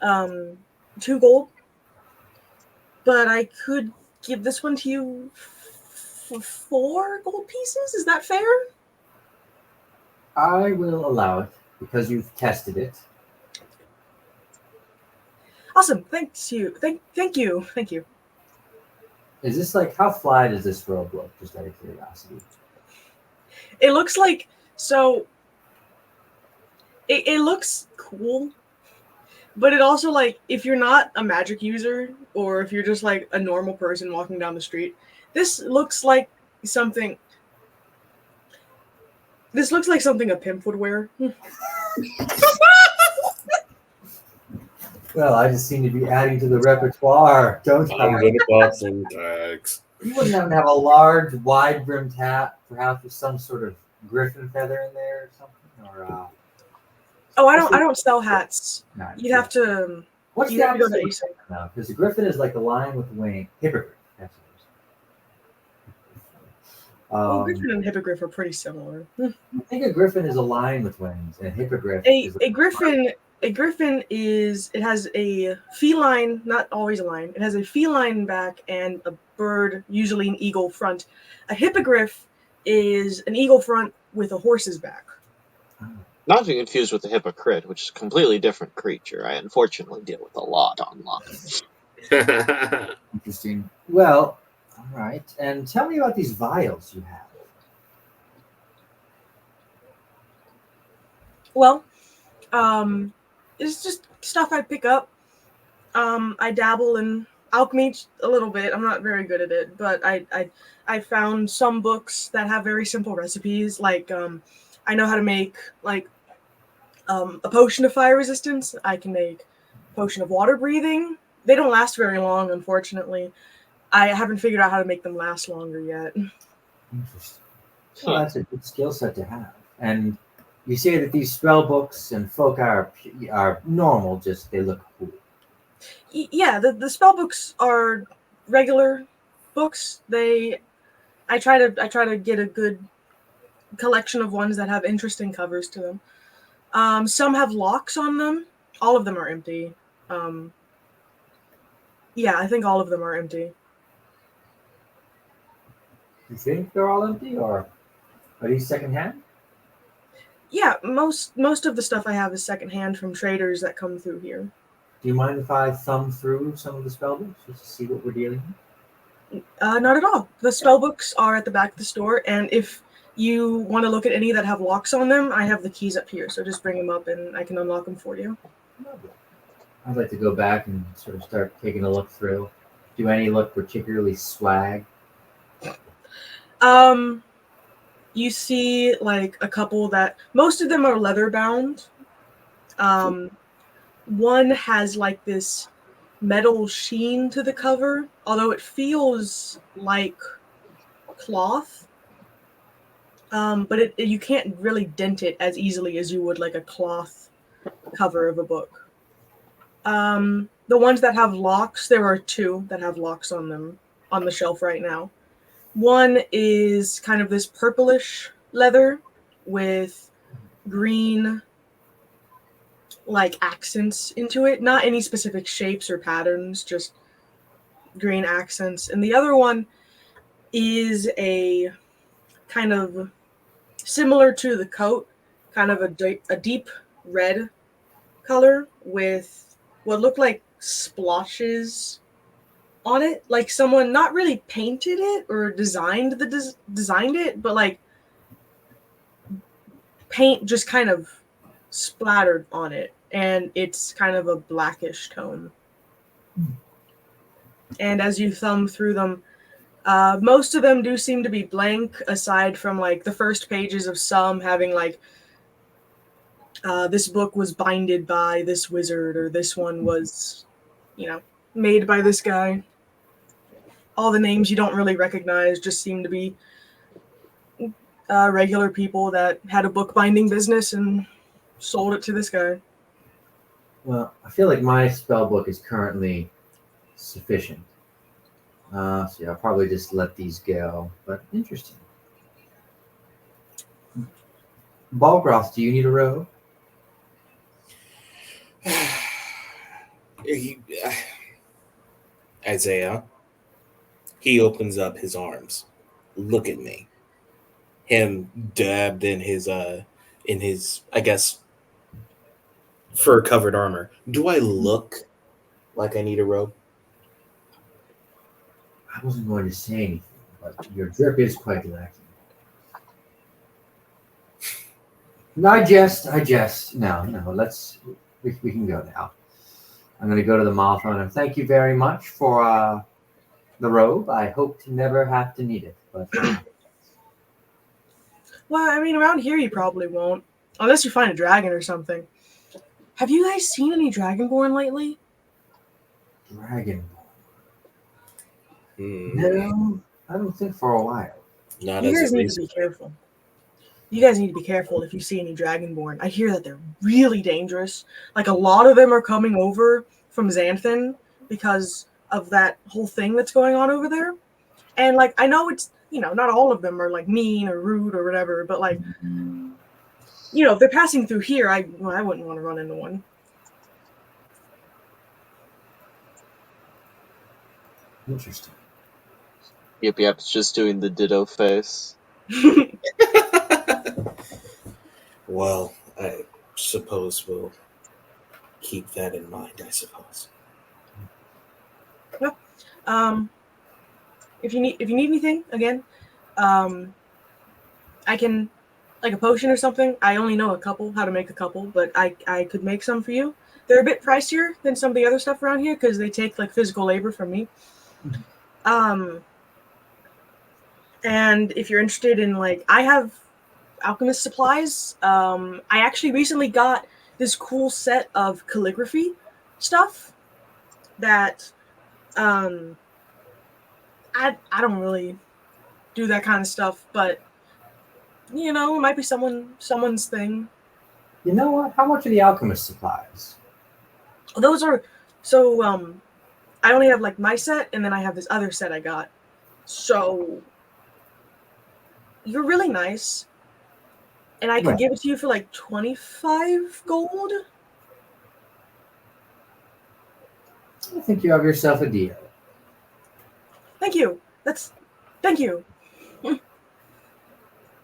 2 gold, but I could give this one to you for 4 gold pieces. Is that fair? I will allow it because you've tested it. Awesome. Thanks you. Thank you. Is this like how fly does this robe look? Just out of curiosity. It looks like so. It looks cool, but it also like if you're not a magic user or if you're just like a normal person walking down the street, this looks like something. This looks like something a pimp would wear. Well, I just seem to be adding to the repertoire, don't I'm I? gonna pop some tags. You wouldn't happen to have a large, wide-brimmed hat, perhaps with some sort of griffin feather in there or something, or Oh, I don't sell hats. no, You'd have to. What's You'd the have to go to opposite? ASIC. No, because the griffin is like a lion with wing. Hippogriff. That's what Well, it is. Griffin and Hippogriff are pretty similar. I think a griffin is a lion with wings, and hippogriff A is griffin is it has a feline, not always a lion. It has a feline back and a bird, usually an eagle front. A hippogriff is an eagle front with a horse's back. Not to be confused with the hypocrite, which is a completely different creature. I unfortunately deal with a lot online. interesting. Well, All right. And tell me about these vials you have. Well, it's just stuff I pick up. I dabble in alchemy a little bit. I'm not very good at it, but I found some books that have very simple recipes. Like I know how to make like a potion of fire resistance. I can make a potion of water breathing. They don't last very long, unfortunately. I haven't figured out how to make them last longer yet. Interesting. Well, that's a good skill set to have. And you say that these spell books and folk are normal, just they look cool. Yeah, the spell books are regular books. I try to get a good collection of ones that have interesting covers to them. Some have locks on them. All of them are empty. Um, yeah, I think all of them are empty. You think they're all empty, or are these secondhand? Yeah, most of the stuff I have is secondhand from traders that come through here. Do you mind if I thumb through some of the spell books just to see what we're dealing with? Not at all. The spell books are at the back of the store, and if you want to look at any that have locks on them, I have the keys up here. So just bring them up, and I can unlock them for you. Lovely. I'd like to go back and sort of start taking a look through. Do any look particularly swag? Um, you see like a couple that most of them are leather bound. Um, one has like this metal sheen to the cover, although it feels like cloth. But you can't really dent it as easily as you would like a cloth cover of a book. The ones that have locks, there are two that have locks on them on the shelf right now. One is kind of this purplish leather with green like accents into it, not any specific shapes or patterns, just green accents. And the other one is a kind of similar to the coat, kind of a deep red color with what looked like splotches on it, like someone not really painted it or designed it, but like paint just kind of splattered on it, and it's kind of a blackish tone. And as you thumb through them, most of them do seem to be blank, aside from like the first pages of some having like this book was binded by this wizard, or this one was, made by this guy. All the names you don't really recognize just seem to be regular people that had a bookbinding business and sold it to this guy. Well, I feel like my spell book is currently sufficient. So yeah, I'll probably just let these go. But interesting. Balgroth, do you need a robe? Isaiah, he opens up his arms. Look at me. Him dabbed in his I guess fur covered armor. Do I look like I need a robe? I wasn't going to say anything, but your drip is quite lacking. I jest. No, we can go now. I'm going to go to the mall phone and thank you very much for the robe. I hope to never have to need it. But Well, I mean, around here you probably won't, unless you find a dragon or something. Have you guys seen any Dragonborn lately? Dragon. Hmm. No, I don't think for a while. Not You as guys of need to recent. be careful. You guys need to be careful if you see any Dragonborn. I hear that they're really dangerous. Like, a lot of them are coming over from Xanthan because of that whole thing that's going on over there. And, like, I know it's, not all of them are, like, mean or rude or whatever, but, like, if they're passing through here, I wouldn't want to run into one. Interesting. Yep, it's just doing the ditto face. Well, I suppose we'll keep that in mind, I suppose. um, if you need anything again, I can, like a potion or something. I only know a couple, how to make a couple, but I could make some for you. They're a bit pricier than some of the other stuff around here because they take like physical labor from me. Um, and if you're interested in like, I have alchemist supplies. I actually recently got this cool set of calligraphy stuff that I don't really do that kind of stuff, but you know, it might be someone's thing. You know what? How much are the alchemist supplies? Those are so I only have like my set and then I have this other set I got. So you're really nice. And I could Well, give it to you for like 25 gold. I think you have yourself a deal. Thank you. Thank you.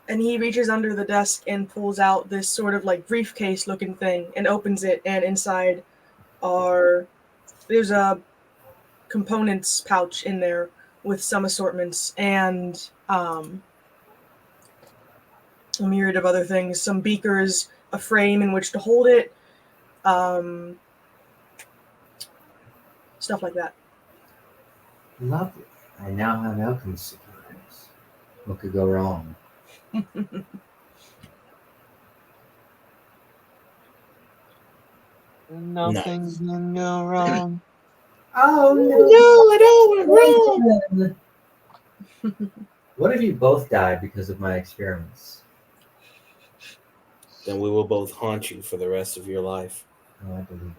And he reaches under the desk and pulls out this sort of like briefcase looking thing and opens it, and inside there's a components pouch in there with some assortments and a myriad of other things, some beakers, a frame in which to hold it, um, stuff like that. Lovely. I now have alchemist supplies. What could go wrong? Nothing can go wrong. Oh No, I don't want no! What if you both die because of my experiments? Then we will both haunt you for the rest of your life. Oh, I believe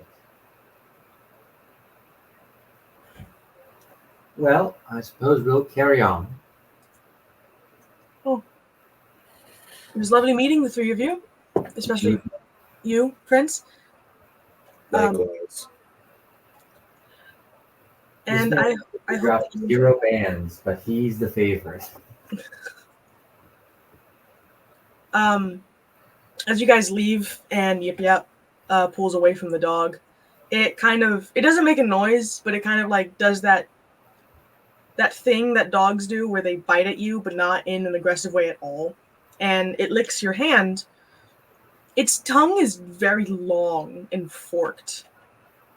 it. Well, I suppose we'll carry on. Oh, it was lovely meeting the three of you, especially you, Prince. Likewise. And I hope dropped that you 0 bands, but he's the favorite. As you guys leave and Yip Yap pulls away from the dog, it doesn't make a noise, but it kind of like does that thing that dogs do where they bite at you, but not in an aggressive way at all. And it licks your hand. Its tongue is very long and forked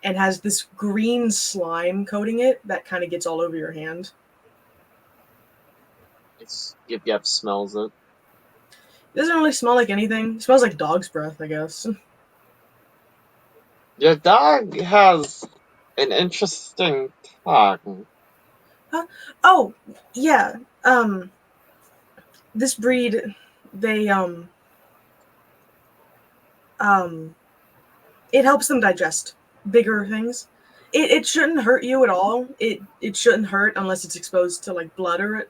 and has this green slime coating it that kind of gets all over your hand. Yip Yap smells it. It doesn't really smell like anything. It smells like dog's breath, I guess. Your dog has an interesting tongue. Huh? Oh, yeah. This breed, they it helps them digest bigger things. It shouldn't hurt you at all. It shouldn't hurt unless it's exposed to like blood or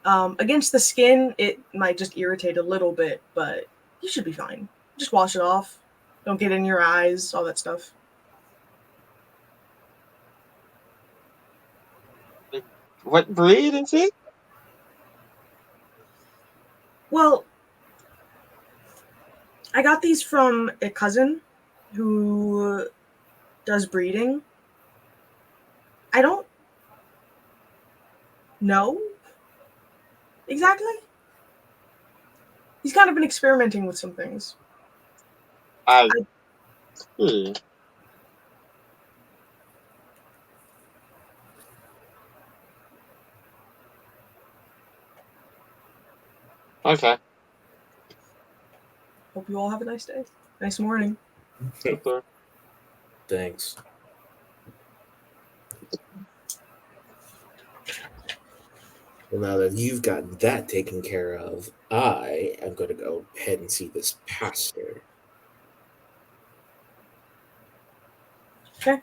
against the skin, it might just irritate a little bit, but you should be fine. Just wash it off. Don't get in your eyes, all that stuff. What breed is it? Well, I got these from a cousin who does breeding. I don't know exactly. He's kind of been experimenting with some things. I see. Okay. Hope you all have a nice day. Nice morning. Super. Thanks. Well, now that you've gotten that taken care of, I am going to go ahead and see this pastor. Okay.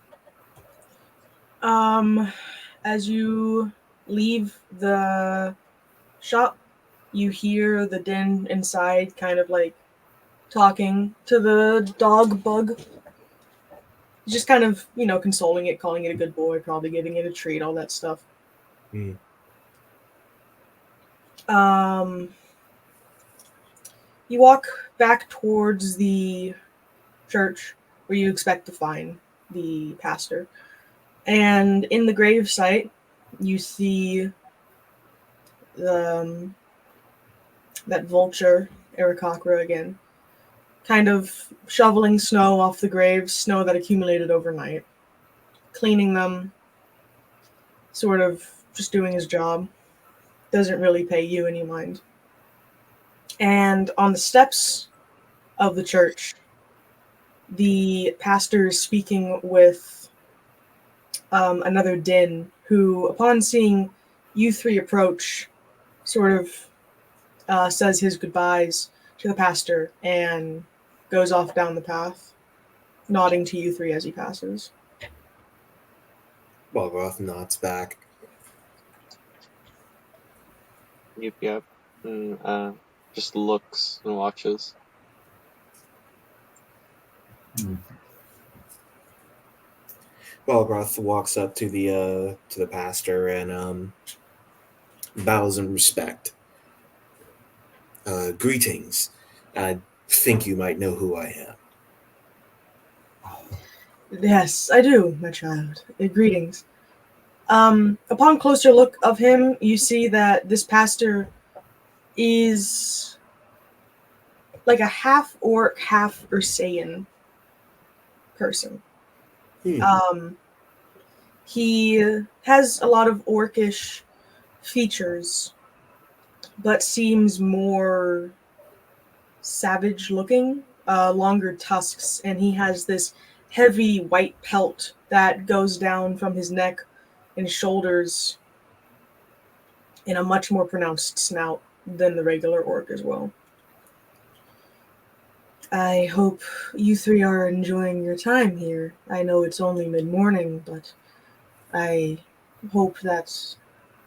As you leave the shop, you hear the din inside kind of like talking to the dog bug. Just kind of, consoling it, calling it a good boy, probably giving it a treat, all that stuff. Mm. You walk back towards the church where you expect to find the pastor. And in the grave site, You see the, that vulture, Aarakocra again, kind of shoveling snow off the graves, snow that accumulated overnight, cleaning them, sort of just doing his job. Doesn't really pay you any mind. And on the steps of the church, the pastor is speaking with another Din, who, upon seeing you three approach, sort of says his goodbyes to the pastor and goes off down the path, nodding to you three as he passes. Balgroth nods back. Yep. And just looks and watches. Balgroth walks up to the pastor and bows in respect. Greetings. I think you might know who I am. Yes, I do, my child. Greetings. Upon closer look of him, you see that this pastor is like a half orc, half Ursaean person. Hmm. He has a lot of orcish features, but seems more savage looking, longer tusks, and he has this heavy white pelt that goes down from his neck and shoulders in a much more pronounced snout than the regular orc as well. I hope you three are enjoying your time here. I know it's only mid-morning, but I hope that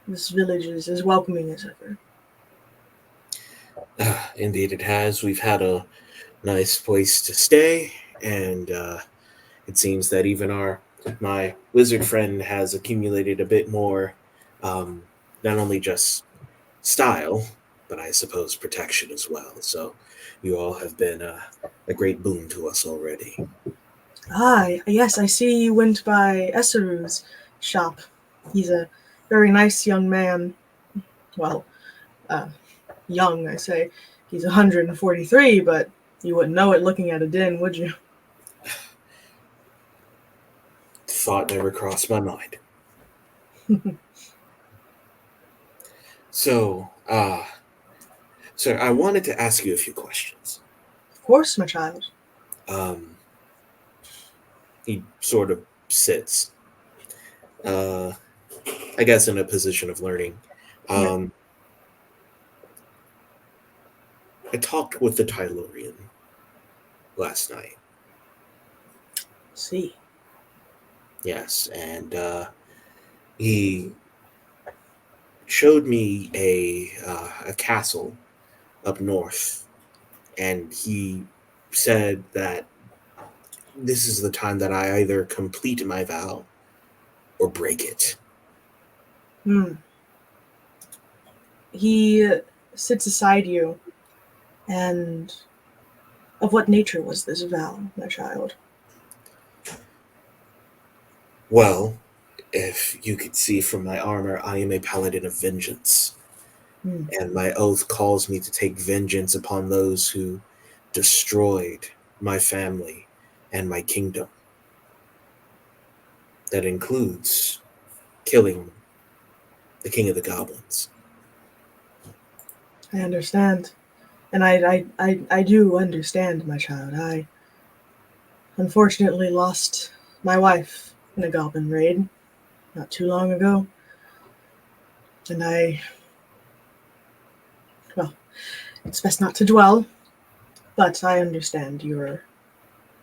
this village is as welcoming as ever. Indeed, it has. We've had a nice place to stay, and it seems that even my lizard friend has accumulated a bit more, not only just style, but I suppose protection as well. So you all have been a great boon to us already. Ah, yes, I see you went by Esaru's shop. He's a very nice young man. Well, young, I say. He's 143, but you wouldn't know it looking at a Din, would you? Thought never crossed my mind. So, sir, I wanted to ask you a few questions. Of course, my child. He sort of sits, I guess, in a position of learning. Yeah. I talked with the Tylorian last night. See. Yes, and he showed me a castle up north, and he said that this is the time that I either complete my vow or break it. He sits aside you, and of what nature was this vow, my child? Well, if you could see from my armor, I am a paladin of vengeance. And my oath calls me to take vengeance upon those who destroyed my family and my kingdom. That includes killing the king of the goblins. I understand. And I do understand, my child. I unfortunately lost my wife in a goblin raid not too long ago. And well, it's best not to dwell, but I understand your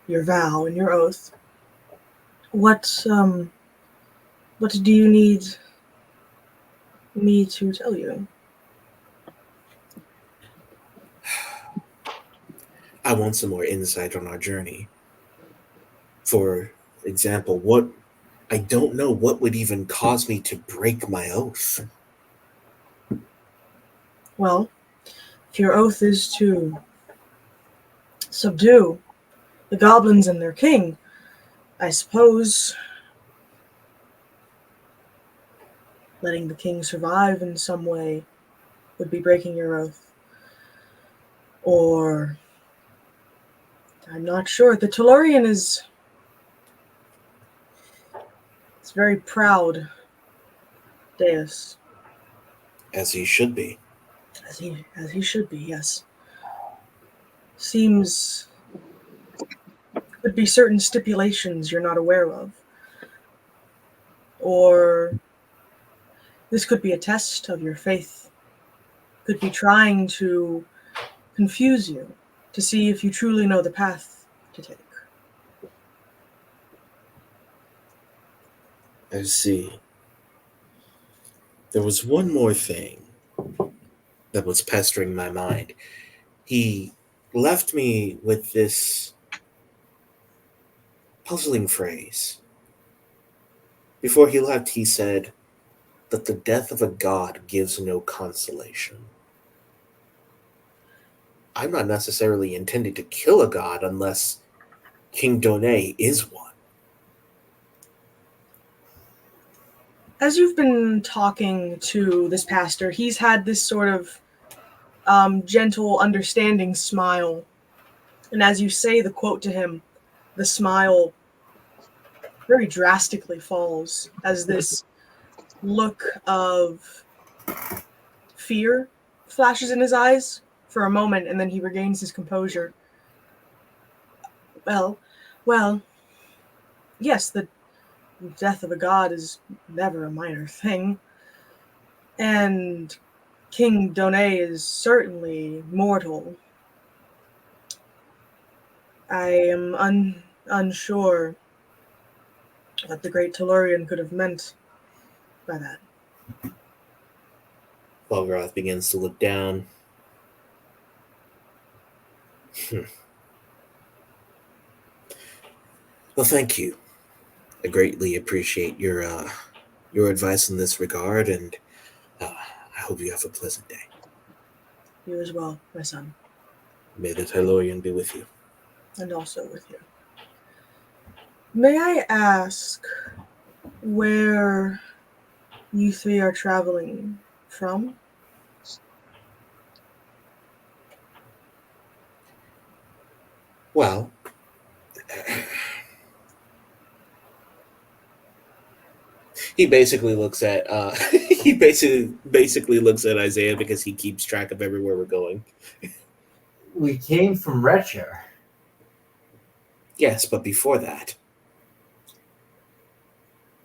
vow and your oath. What do you need me to tell you? I want some more insight on our journey. For example, I don't know what would even cause me to break my oath. Well, if your oath is to subdue the goblins and their king, I suppose letting the king survive in some way would be breaking your oath. Or, I'm not sure. The Tellurian is very proud, Deus. As he should be. As he should be, yes. Seems could be certain stipulations you're not aware of. Or this could be a test of your faith. Could be trying to confuse you to see if you truly know the path to take. I see. There was one more thing that was pestering my mind. He left me with this puzzling phrase. Before he left, he said that the death of a god gives no consolation. I'm not necessarily intending to kill a god unless King Donet is one. As you've been talking to this pastor, he's had this sort of gentle, understanding smile. And as you say the quote to him, the smile very drastically falls as this look of fear flashes in his eyes for a moment, and then he regains his composure. Well, yes, the death of a god is never a minor thing. And King Donet is certainly mortal. I am unsure what the great Tellurian could have meant by that. Balgroth begins to look down. Well, thank you. I greatly appreciate your advice in this regard, and I hope you have a pleasant day. You as well, my son. May the Tellurian be with you. And also with you. May I ask where you three are traveling from? Well, he basically looks at he basically looks at Isaiah because he keeps track of everywhere we're going. We came from Retcher. Yes, but before that,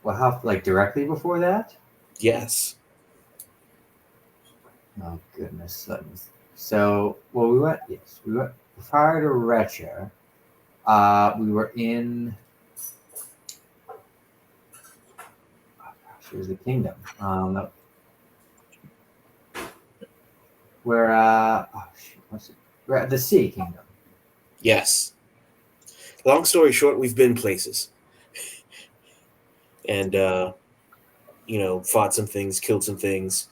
Well, how, like directly before that? yes. Oh goodness. So, well, we went prior to Retcher. We were in. Oh gosh, it was the kingdom. Where what's it? We're at the Sea Kingdom. Yes. Long story short, we've been places. And fought some things, killed some things,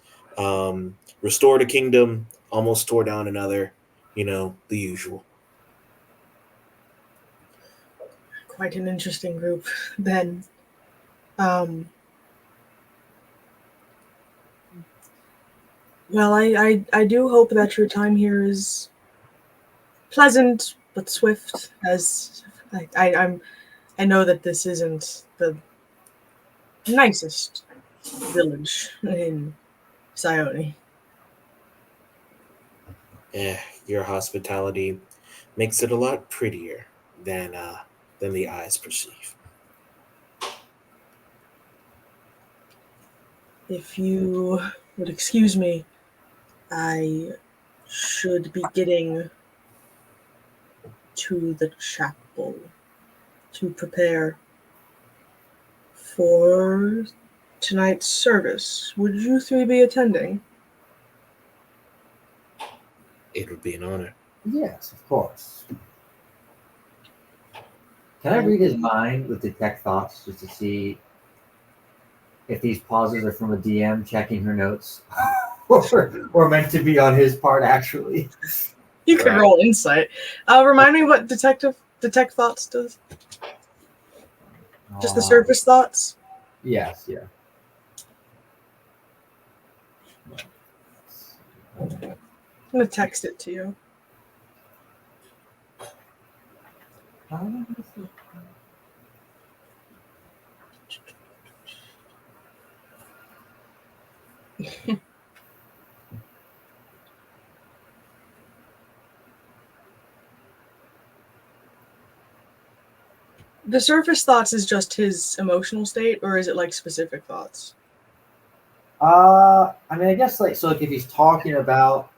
restored a kingdom, almost tore down another, the usual. Quite an interesting group, then. Well, I do hope that your time here is pleasant but swift. As I know that this isn't the nicest village in Sione. Your hospitality makes it a lot prettier than the eyes perceive. If you would excuse me, I should be getting to the chapel to prepare for tonight's service. Would you three be attending? It would be an honor. Yes, of course. Can I read his mind with detect thoughts just to see if these pauses are from a DM checking her notes or meant to be on his part actually? You can roll insight. Remind me what detect thoughts does. Just the surface thoughts? Yes, yeah. I'm gonna text it to you. The surface thoughts is just his emotional state, or is it like specific thoughts? I mean, I guess like so. Like if he's talking about,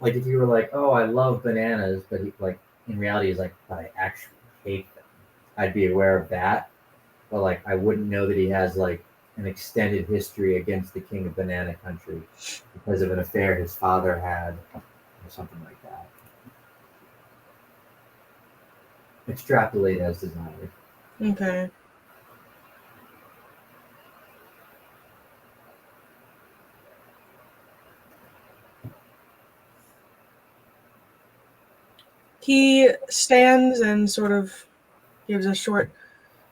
like if you were like, "Oh, I love bananas," but he like in reality he's like, "But I actually hate them." I'd be aware of that, but like I wouldn't know that he has like an extended history against the king of banana country because of an affair his father had, or something like that. Extrapolate as desired. Okay. He stands and sort of gives a short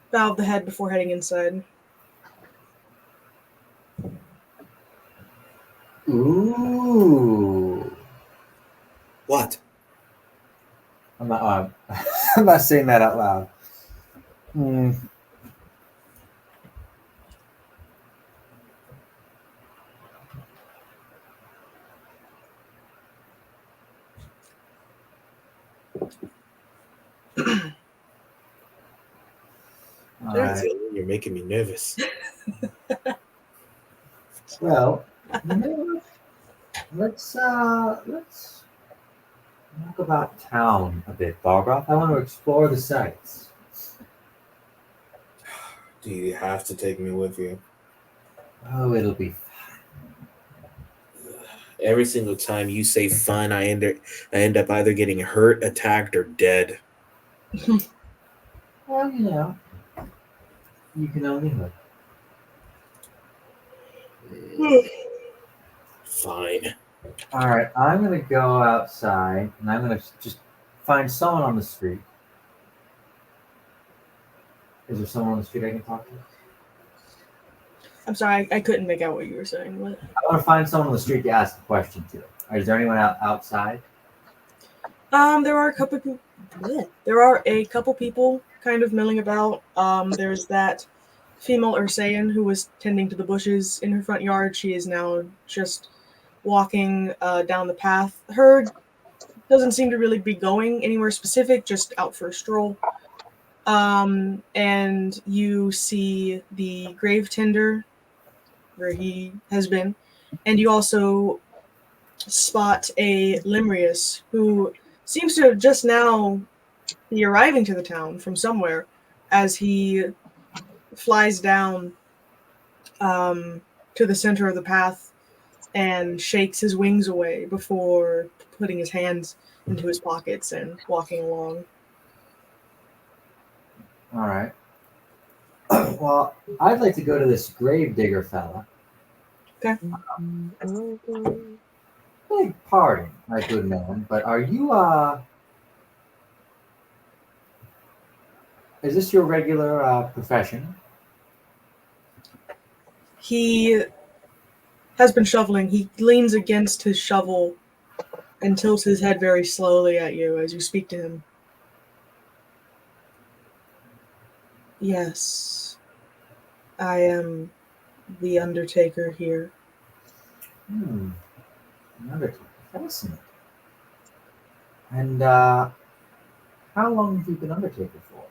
bow of the head before heading inside. Ooh. What? I'm not. I'm not saying that out loud. Hmm. All right. You're making me nervous. Well, you know what? Let's talk about town a bit, Bargoth. I want to explore the sights. Do you have to take me with you? Oh, it'll be Every single time you say fun, I end up either getting hurt, attacked, or dead. well, you know, you can only hope. Fine. All right, I'm gonna go outside and I'm gonna just find someone on the street. Is there someone on the street I can talk to? I'm sorry, I couldn't make out what you were saying. What? I want to find someone on the street to ask a question to. Is there anyone outside? There are a couple people. There are a couple people kind of milling about. There's that female Ursaean who was tending to the bushes in her front yard. She is now just walking down the path. Her doesn't seem to really be going anywhere specific, just out for a stroll. And you see the grave tender where he has been, and you also spot a Limrius who seems to just now be arriving to the town from somewhere as he flies down to the center of the path and shakes his wings away before putting his hands into his pockets and walking along. All right. Well, I'd like to go to this grave digger fella. Okay. Beg pardon, my good man, but are you is this your regular profession? He has been shoveling. He leans against his shovel and tilts his head very slowly at you as you speak to him. Yes, I am the Undertaker here. Another fascinating. And how long have you been Undertaker for?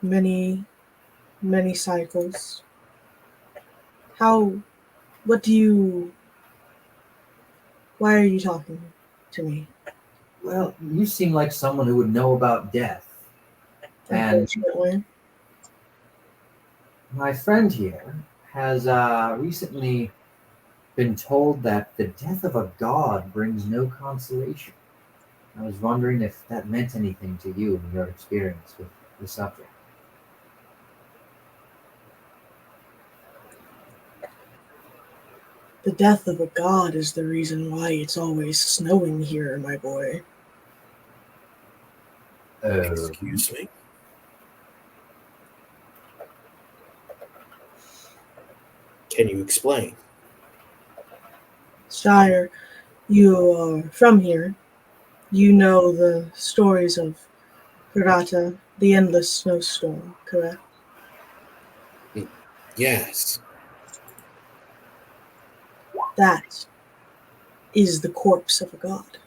Many, many cycles. How, what do you, why are you talking to me? Well, you seem like someone who would know about death. And Unfortunately. my friend here has recently been told that the death of a god brings no consolation. I was wondering if that meant anything to you in your experience with the subject. The death of a god is the reason why it's always snowing here, my boy. Excuse me. Can you explain? Sire, you are from here. You know the stories of Pirata, the endless snowstorm, correct? Yes. That is the corpse of a god.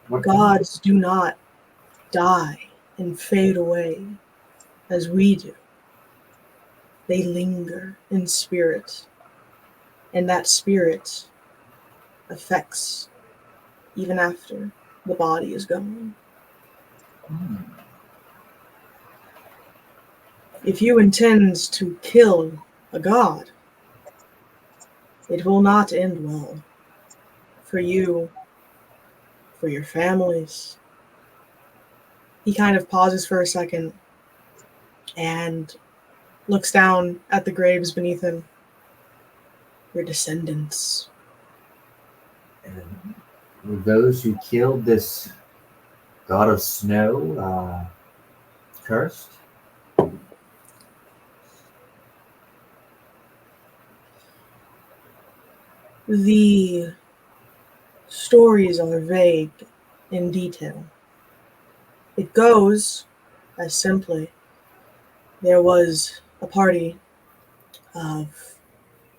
What Gods do not die and fade away as we do. They linger in spirit, and that spirit affects even after the body is gone. Hmm. If you intend to kill a god, it will not end well for you, for your families. He kind of pauses for a second and looks down at the graves beneath him. Your descendants. And were those who killed this god of snow cursed? The stories are vague in detail. It goes as simply there was a party of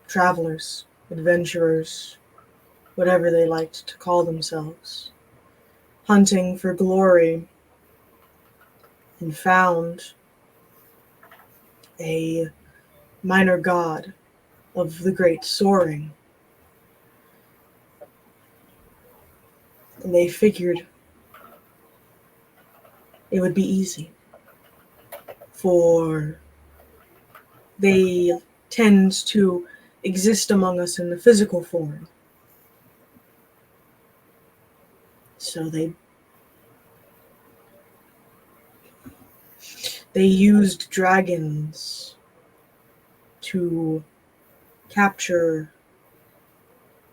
travelers, adventurers, whatever they liked to call themselves, hunting for glory and found a minor god of the great soaring. And they figured it would be easy, for they tend to exist among us in the physical form. So they used dragons to capture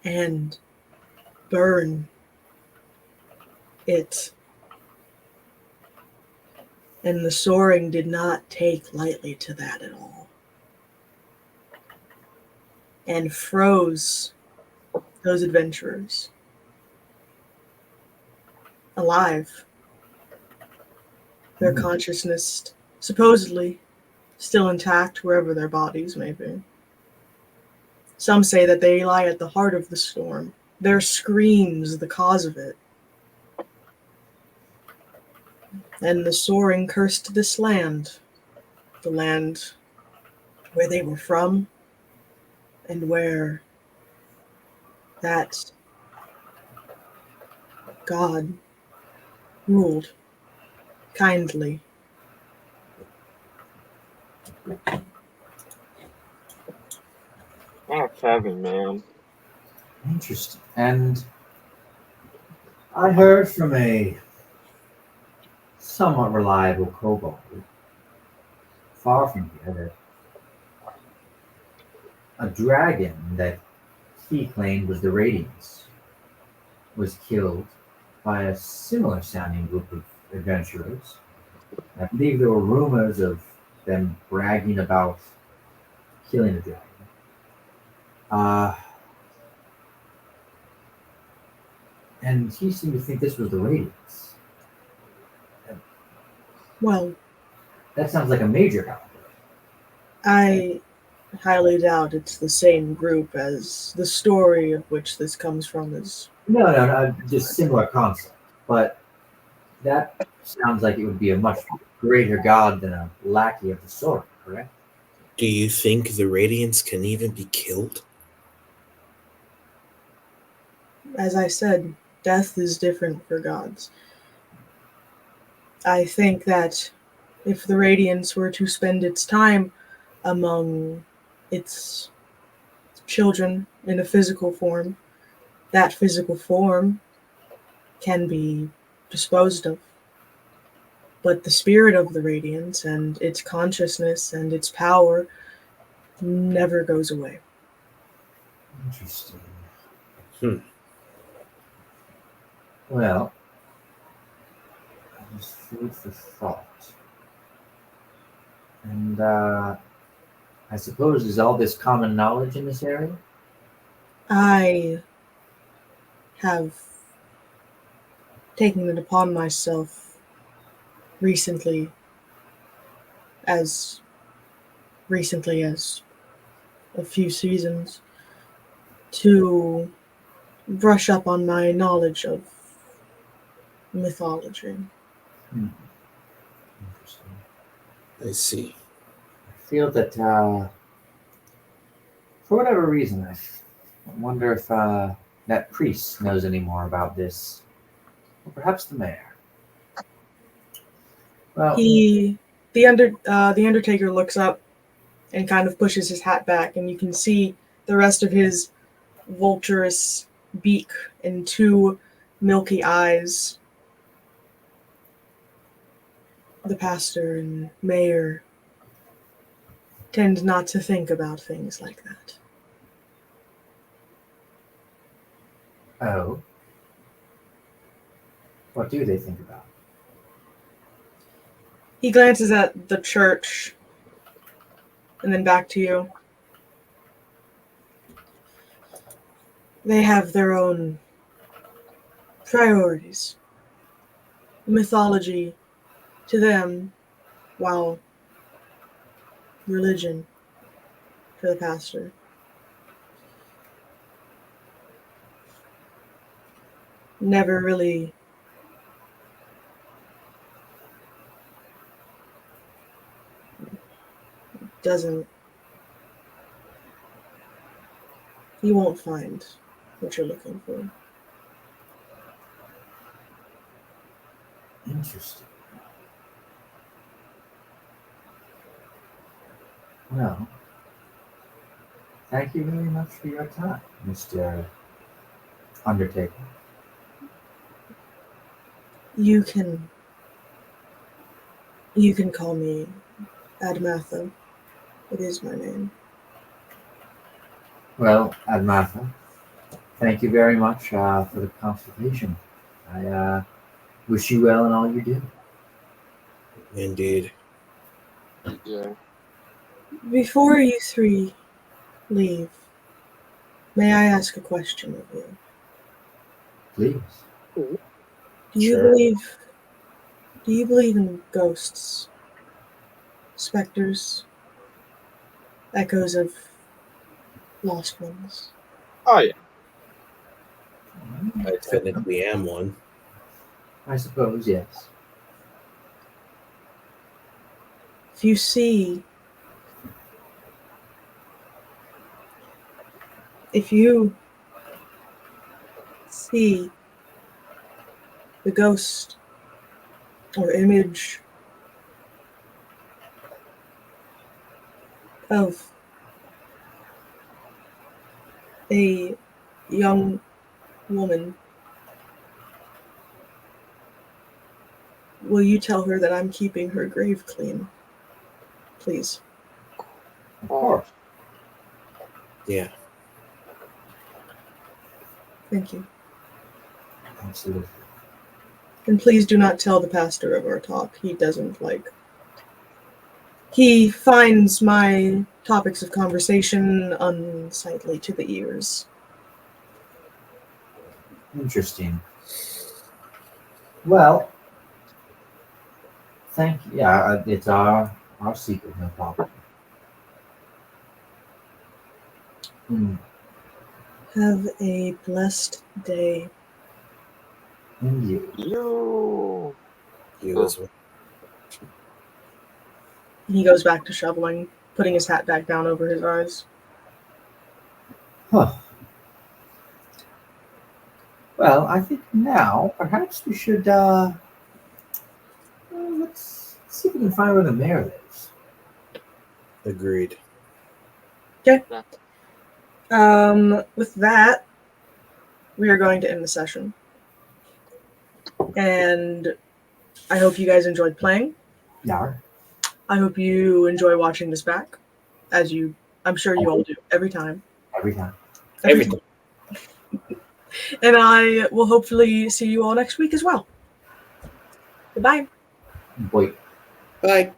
and burn it. And the soaring did not take lightly to that at all. And froze those adventurers alive, their Hmm. consciousness supposedly still intact wherever their bodies may be. Some say that they lie at the heart of the storm. Their screams the cause of it. And the soaring cursed this land, the land where they were from, and where that God ruled kindly. Oh, Kevin, man. Interesting. And I heard from a somewhat reliable kobold far from here that a dragon that he claimed was the Radiance was killed by a similar sounding group of adventurers. I believe there were rumors of them bragging about killing a dragon. Uh, and he seemed to think this was the Radiance. Well, That sounds like a major conflict. I highly doubt it's the same group as the story of which this comes from is. No, just similar concept. But that sounds like it would be a much greater god than a lackey of the sword, correct? Do you think the Radiants can even be killed? As I said, death is different for gods. I think that if the Radiance were to spend its time among its children in a physical form, that physical form can be disposed of. But the spirit of the Radiance and its consciousness and its power never goes away. Interesting. Hmm. Well, just food for thought. And I suppose is all this common knowledge in this area? I have taken it upon myself as recently as a few seasons, to brush up on my knowledge of mythology. Interesting. I see. I feel that for whatever reason, I wonder if that priest knows any more about this, or perhaps the mayor. Well, The Undertaker looks up and kind of pushes his hat back, and you can see the rest of his vulturous beak and two milky eyes. The pastor and mayor tend not to think about things like that. oh, what do they think about? He glances at the church and then back to you. They have their own priorities. Mythology to them, while religion for the pastor. Never really doesn't. You won't find what you're looking for. Interesting. Well, thank you very much for your time, Mr. Undertaker. You can call me Admatha. It is my name. Well, Admatha, thank you very much for the consultation. I wish you well in all you do. Indeed. Yeah. Before you three leave, may I ask a question of you? Please. Do you Sure. believe in ghosts, specters, echoes of lost ones? Oh yeah. I technically am one. I suppose, yes. If you see the ghost or image of a young woman, will you tell her that I'm keeping her grave clean? Please. Of Oh. course. Yeah. Thank you. Absolutely. And please do not tell the pastor of our talk. He finds my topics of conversation unsightly to the ears. Interesting. Well, thank you. Yeah, it's our secret, no problem. Hmm. Have a blessed day. And you. You. You as well. He goes back to shoveling, putting his hat back down over his eyes. Huh. Well, I think now perhaps we should let's see if we can find where the mayor lives. Agreed. With that, we are going to end the session. And I hope you guys enjoyed playing. Yeah. I hope you enjoy watching this back, I'm sure you all do every time. Every time. Everything. And I will hopefully see you all next week as well. Goodbye. Wait. Bye.